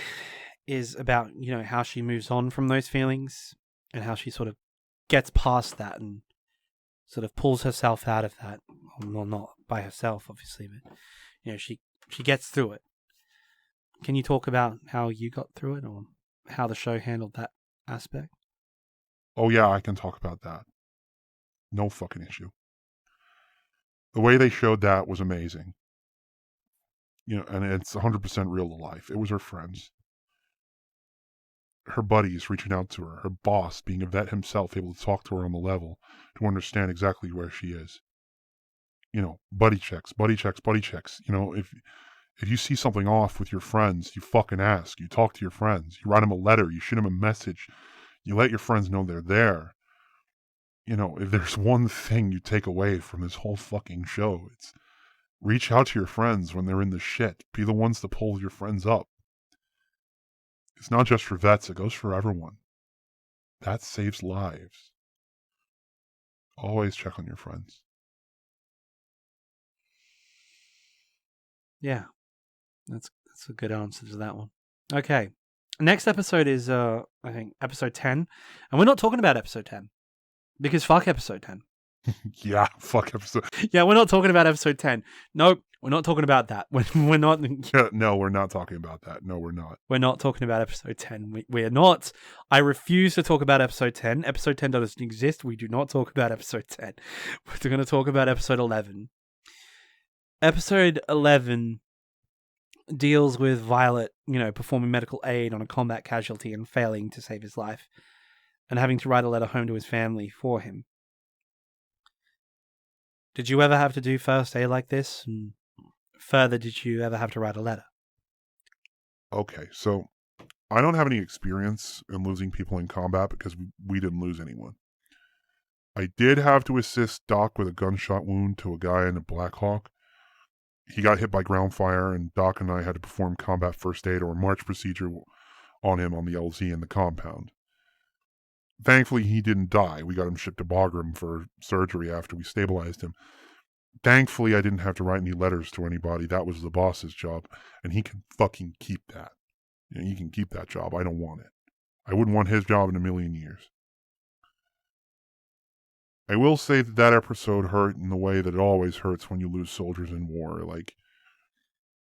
is about, how she moves on from those feelings and how she sort of gets past that and sort of pulls herself out of that. Well, not by herself, obviously, but, she gets through it. Can you talk about how you got through it or how the show handled that aspect? Oh yeah, I can talk about that. No fucking issue. The way they showed that was amazing. And it's 100% real to life. It was her friends. Her buddies reaching out to her. Her boss, being a vet himself, able to talk to her on the level to understand exactly where she is. Buddy checks. If you see something off with your friends, you fucking ask. You talk to your friends. You write them a letter. You shoot them a message. You let your friends know they're there. If there's one thing you take away from this whole fucking show, it's reach out to your friends when they're in the shit. Be the ones to pull your friends up. It's not just for vets, it goes for everyone. That saves lives. Always check on your friends. Yeah, that's a good answer to that one. Okay, next episode is, I think, episode 10. And we're not talking about episode 10. Because fuck episode 10. Yeah, fuck episode. Yeah, we're not talking about episode 10. Nope, we're not talking about that. We're not. No, we're not talking about that. No, we're not. We're not talking about episode 10. We are not. I refuse to talk about episode 10. Episode 10 doesn't exist. We do not talk about episode 10. We're going to talk about episode 11. Episode 11 deals with Violet, performing medical aid on a combat casualty and failing to save his life, and having to write a letter home to his family for him. Did you ever have to do first aid like this? And further, did you ever have to write a letter? Okay, so I don't have any experience in losing people in combat because we didn't lose anyone. I did have to assist Doc with a gunshot wound to a guy in a Black Hawk. He got hit by ground fire, and Doc and I had to perform combat first aid or march procedure on him on the LZ in the compound. Thankfully, he didn't die. We got him shipped to Bagram for surgery after we stabilized him. Thankfully, I didn't have to write any letters to anybody. That was the boss's job, and he can fucking keep that. He can keep that job. I don't want it. I wouldn't want his job in a million years. I will say that that episode hurt in the way that it always hurts when you lose soldiers in war. Like,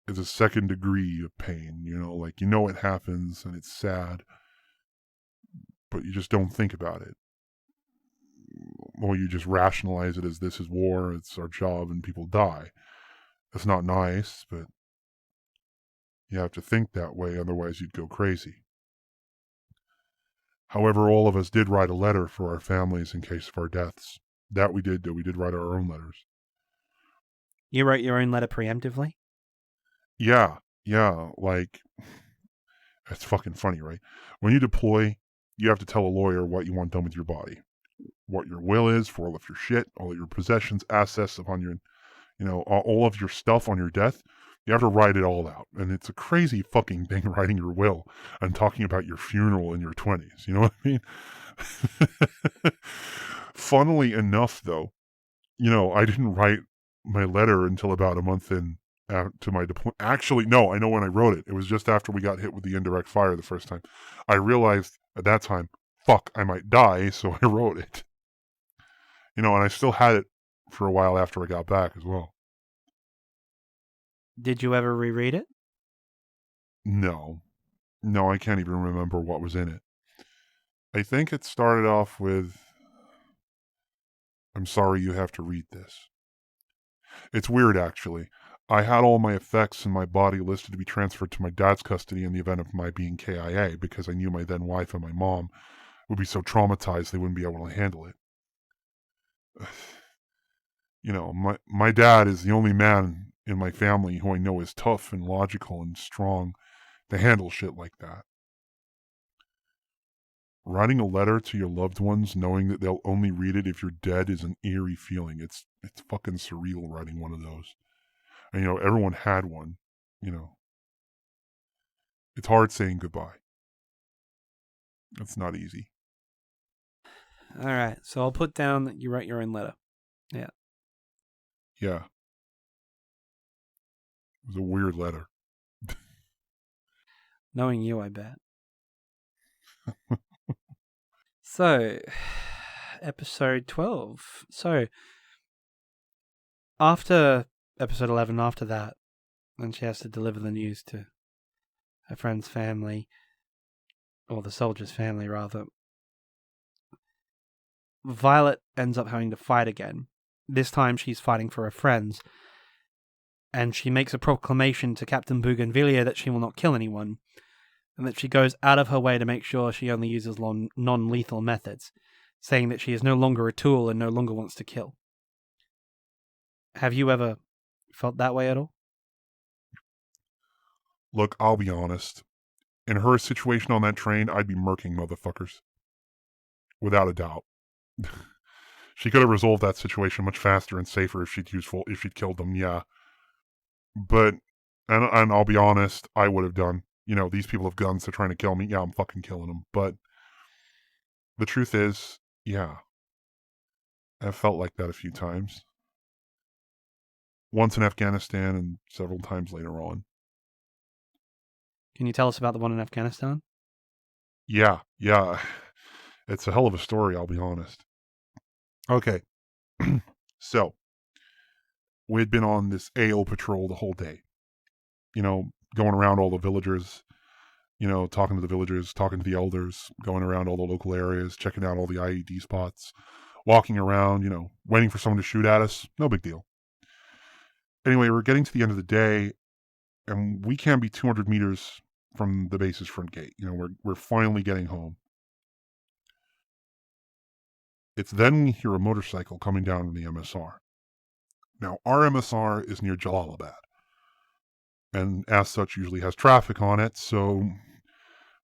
it's a second degree of pain, like, it happens and it's sad, but you just don't think about it. Or you just rationalize it as this is war, it's our job, and people die. That's not nice, but you have to think that way, otherwise you'd go crazy. However, all of us did write a letter for our families in case of our deaths. That we did write our own letters. You wrote your own letter preemptively? Yeah, like, it's fucking funny, right? When you deploy, you have to tell a lawyer what you want done with your body. What your will is for all of your shit, all of your possessions, assets upon your, all of your stuff on your death. You have to write it all out. And it's a crazy fucking thing writing your will and talking about your funeral in your 20s. You know what I mean? Funnily enough, though, I didn't write my letter until about a month in to my deployment. Actually, no, I know when I wrote it. It was just after we got hit with the indirect fire the first time. I realized at that time, fuck, I might die, so I wrote it. And I still had it for a while after I got back as well. Did you ever reread it? No, I can't even remember what was in it. I think it started off with, "I'm sorry you have to read this." It's weird, actually. I had all my effects and my body listed to be transferred to my dad's custody in the event of my being KIA, because I knew my then wife and my mom would be so traumatized they wouldn't be able to handle it. My dad is the only man in my family who I know is tough and logical and strong to handle shit like that. Writing a letter to your loved ones knowing that they'll only read it if you're dead is an eerie feeling. It's fucking surreal writing one of those. And, everyone had one, It's hard saying goodbye. It's not easy. All right, so I'll put down that you wrote your own letter. Yeah. Yeah. It was a weird letter. Knowing you, I bet. So, episode 12. So, after episode 11, after that, when she has to deliver the news to her friend's family, or the soldier's family, rather, Violet ends up having to fight again. This time she's fighting for her friends, and she makes a proclamation to Captain Bougainvillea that she will not kill anyone, and that she goes out of her way to make sure she only uses non-lethal methods, saying that she is no longer a tool and no longer wants to kill. Have you ever felt that way at all? Look, I'll be honest. In her situation on that train, I'd be murking motherfuckers. Without a doubt. She could have resolved that situation much faster and safer if she'd killed them, yeah. But, and I'll be honest, I would have done. These people have guns, they're trying to kill me. Yeah, I'm fucking killing them. But the truth is, yeah, I've felt like that a few times. Once in Afghanistan and several times later on. Can you tell us about the one in Afghanistan? Yeah. It's a hell of a story, I'll be honest. Okay. So, we'd been on this AO patrol the whole day. Going around all the villagers, talking to the villagers, talking to the elders, going around all the local areas, checking out all the IED spots, walking around, waiting for someone to shoot at us. No big deal. Anyway, we're getting to the end of the day, and we can't be 200 meters from the base's front gate. We're finally getting home. It's then we hear a motorcycle coming down from the MSR. Now, our MSR is near Jalalabad, and as such usually has traffic on it, so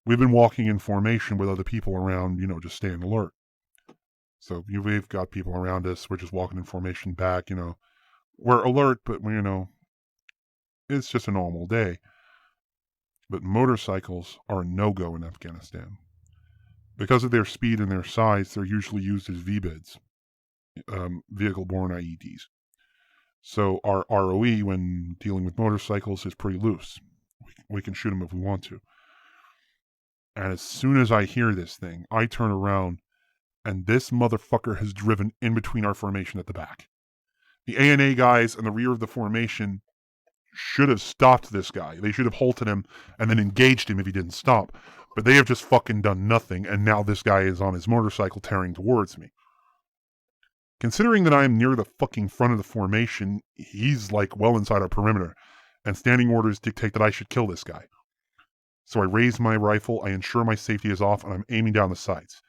we've been walking in formation with other people around, just staying alert. So we've got people around us, we're just walking in formation back, we're alert, but, it's just a normal day. But motorcycles are a no-go in Afghanistan. Because of their speed and their size, they're usually used as VBIDs, vehicle-borne IEDs. So our ROE when dealing with motorcycles is pretty loose. We can shoot them if we want to. And as soon as I hear this thing, I turn around and this motherfucker has driven in between our formation at the back. The ANA guys in the rear of the formation should have stopped this guy. They should have halted him and then engaged him if he didn't stop. But they have just fucking done nothing, and now this guy is on his motorcycle tearing towards me. Considering that I am near the fucking front of the formation, he's like well inside our perimeter, and standing orders dictate that I should kill this guy. So I raise my rifle, I ensure my safety is off, and I'm aiming down the sights.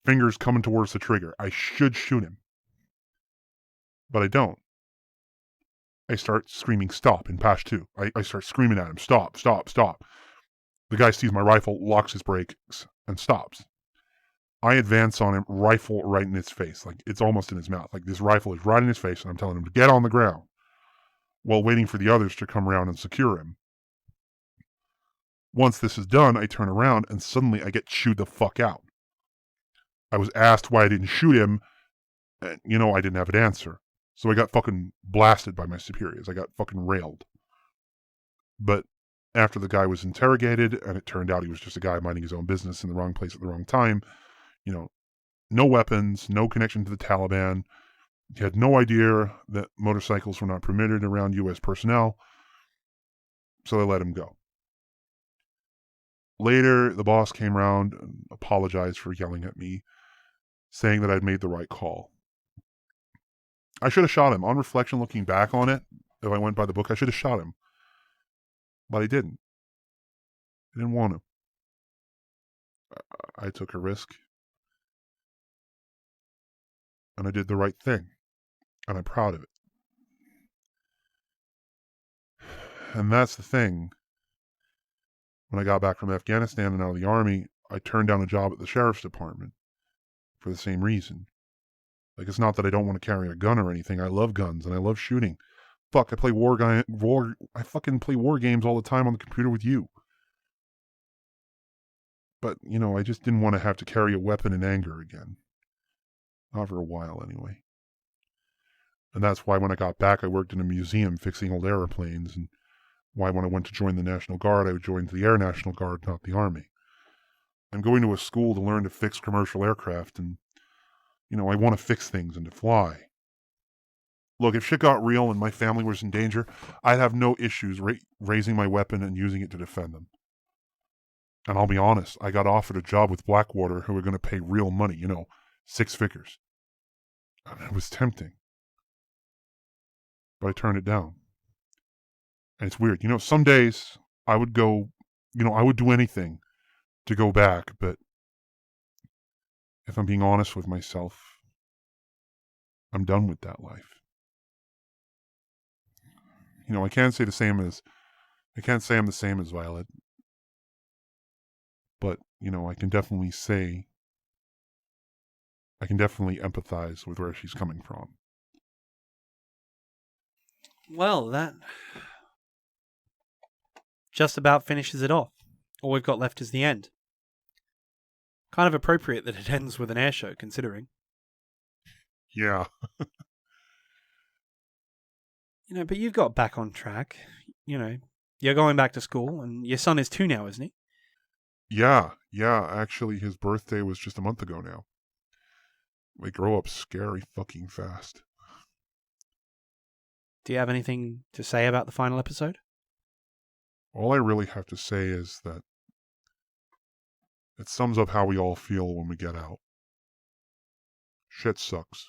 Fingers coming towards the trigger. I should shoot him. But I don't. I start screaming stop in Pashto. I start screaming at him, stop, stop, stop. The guy sees my rifle, locks his brakes, and stops. I advance on him, rifle right in his face. Like, it's almost in his mouth. Like, this rifle is right in his face, and I'm telling him to get on the ground while waiting for the others to come around and secure him. Once this is done, I turn around, and suddenly I get chewed the fuck out. I was asked why I didn't shoot him, and, I didn't have an answer. So I got fucking blasted by my superiors. I got fucking railed. But after the guy was interrogated, and it turned out he was just a guy minding his own business in the wrong place at the wrong time, no weapons, no connection to the Taliban. He had no idea that motorcycles were not permitted around U.S. personnel, so they let him go. Later, the boss came around and apologized for yelling at me, saying that I'd made the right call. I should have shot him. On reflection, looking back on it, if I went by the book, I should have shot him. But I didn't. I didn't want to. I took a risk. And I did the right thing. And I'm proud of it. And that's the thing. When I got back from Afghanistan and out of the army, I turned down a job at the sheriff's department for the same reason. Like, it's not that I don't want to carry a gun or anything. I love guns and I love shooting. Fuck, I fucking play war games all the time on the computer with you. But, I just didn't want to have to carry a weapon in anger again. Not for a while, anyway. And that's why when I got back, I worked in a museum fixing old airplanes, and why when I went to join the National Guard, I joined the Air National Guard, not the Army. I'm going to a school to learn to fix commercial aircraft, and I want to fix things and to fly. Look, if shit got real and my family was in danger, I'd have no issues raising my weapon and using it to defend them. And I'll be honest, I got offered a job with Blackwater who were going to pay real money, 6 figures. And it was tempting. But I turned it down. And it's weird. Some days I would go, I would do anything to go back, but if I'm being honest with myself, I'm done with that life. I can't say I'm the same as Violet, but, I can definitely empathize with where she's coming from. Well, that just about finishes it off. All we've got left is the end. Kind of appropriate that it ends with an air show, considering. Yeah. But you've got back on track. You're going back to school, and your son is 2 now, isn't he? Yeah. Actually, his birthday was just a month ago now. They grow up scary fucking fast. Do you have anything to say about the final episode? All I really have to say is that it sums up how we all feel when we get out. Shit sucks.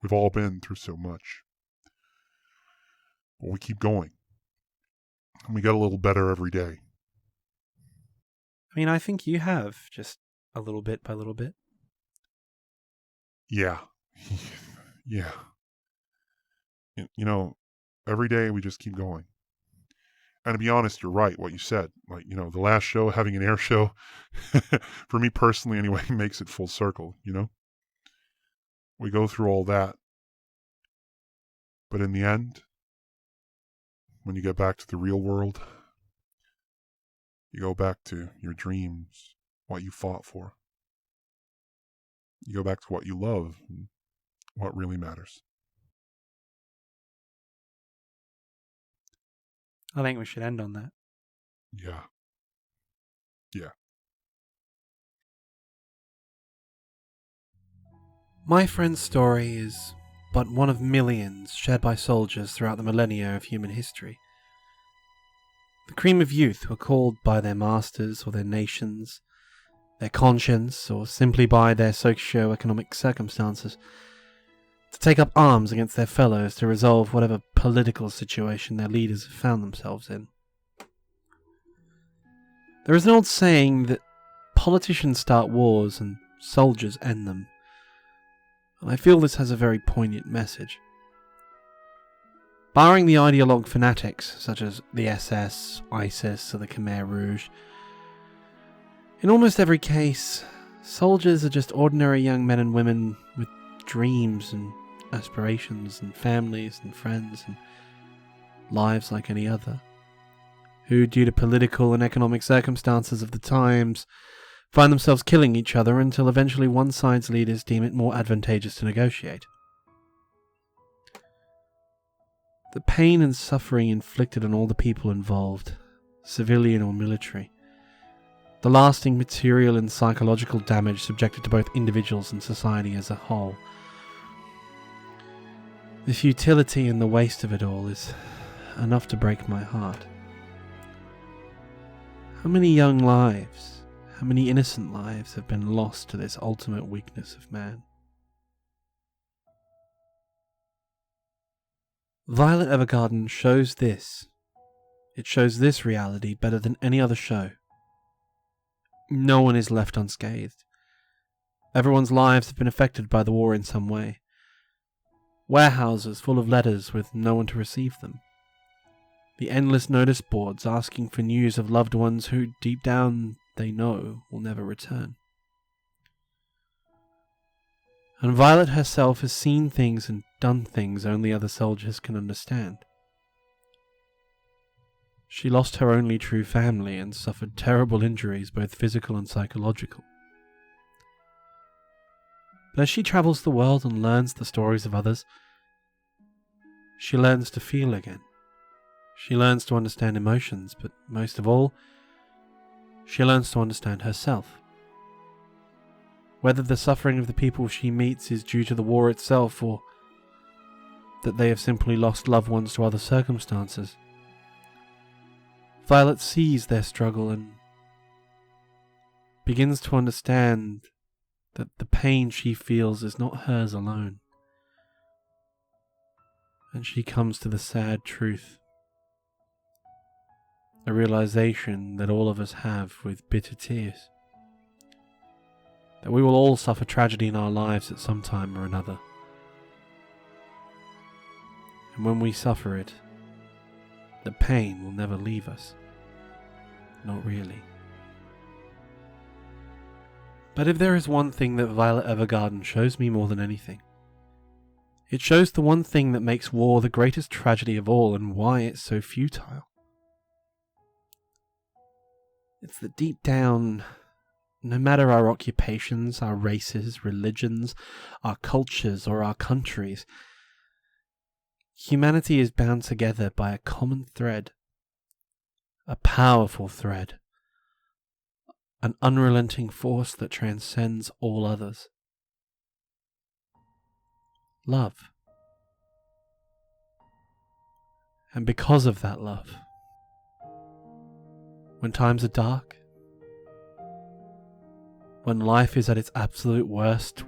We've all been through so much. But we keep going. And we get a little better every day. I mean, I think you have, just a little bit by little bit. Yeah. Yeah. Every day we just keep going. And to be honest, you're right, what you said. Like, the last show, having an air show, for me personally anyway, makes it full circle, We go through all that. But in the end, when you get back to the real world, you go back to your dreams, what you fought for. You go back to what you love, and what really matters. I think we should end on that. Yeah. Yeah. My friend's story is but one of millions shared by soldiers throughout the millennia of human history. The cream of youth who are called by their masters or their nations, their conscience, or simply by their socio-economic circumstances, to take up arms against their fellows to resolve whatever political situation their leaders have found themselves in. There is an old saying that politicians start wars and soldiers end them, and I feel this has a very poignant message. Barring the ideologue fanatics such as the SS, ISIS, or the Khmer Rouge, in almost every case, soldiers are just ordinary young men and women with dreams and aspirations and families and friends and lives like any other, who, due to political and economic circumstances of the times, find themselves killing each other until eventually one side's leaders deem it more advantageous to negotiate. The pain and suffering inflicted on all the people involved, civilian or military, the lasting material and psychological damage subjected to both individuals and society as a whole, the futility and the waste of it all is enough to break my heart. How many young lives, how many innocent lives have been lost to this ultimate weakness of man? Violet Evergarden shows this. It shows this reality better than any other show. No one is left unscathed. Everyone's lives have been affected by the war in some way. Warehouses full of letters with no one to receive them. The endless notice boards asking for news of loved ones who, deep down, they know will never return. And Violet herself has seen things and done things only other soldiers can understand. She lost her only true family and suffered terrible injuries, both physical and psychological. But as she travels the world and learns the stories of others, she learns to feel again. She learns to understand emotions, but most of all, she learns to understand herself. Whether the suffering of the people she meets is due to the war itself, or that they have simply lost loved ones to other circumstances, Violet sees their struggle and begins to understand that the pain she feels is not hers alone. And she comes to the sad truth, a realization that all of us have with bitter tears, that we will all suffer tragedy in our lives at some time or another. And when we suffer it, the pain will never leave us. Not really. But if there is one thing that Violet Evergarden shows me more than anything, it shows the one thing that makes war the greatest tragedy of all and why it's so futile. It's that deep down, no matter our occupations, our races, religions, our cultures, or our countries, humanity is bound together by a common thread, a powerful thread, an unrelenting force that transcends all others. Love. And because of that love, when times are dark, when life is at its absolute worst,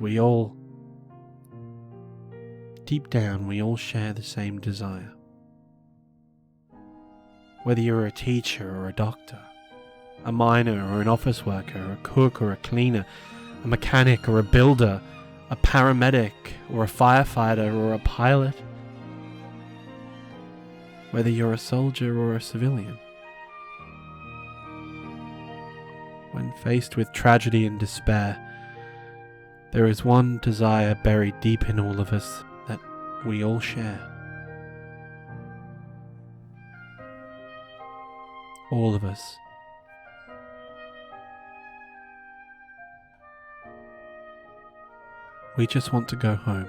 deep down, we all share the same desire. Whether you're a teacher or a doctor, a miner or an office worker, a cook or a cleaner, a mechanic or a builder, a paramedic or a firefighter or a pilot, whether you're a soldier or a civilian, when faced with tragedy and despair, there is one desire buried deep in all of us that we all share. All of us. We just want to go home.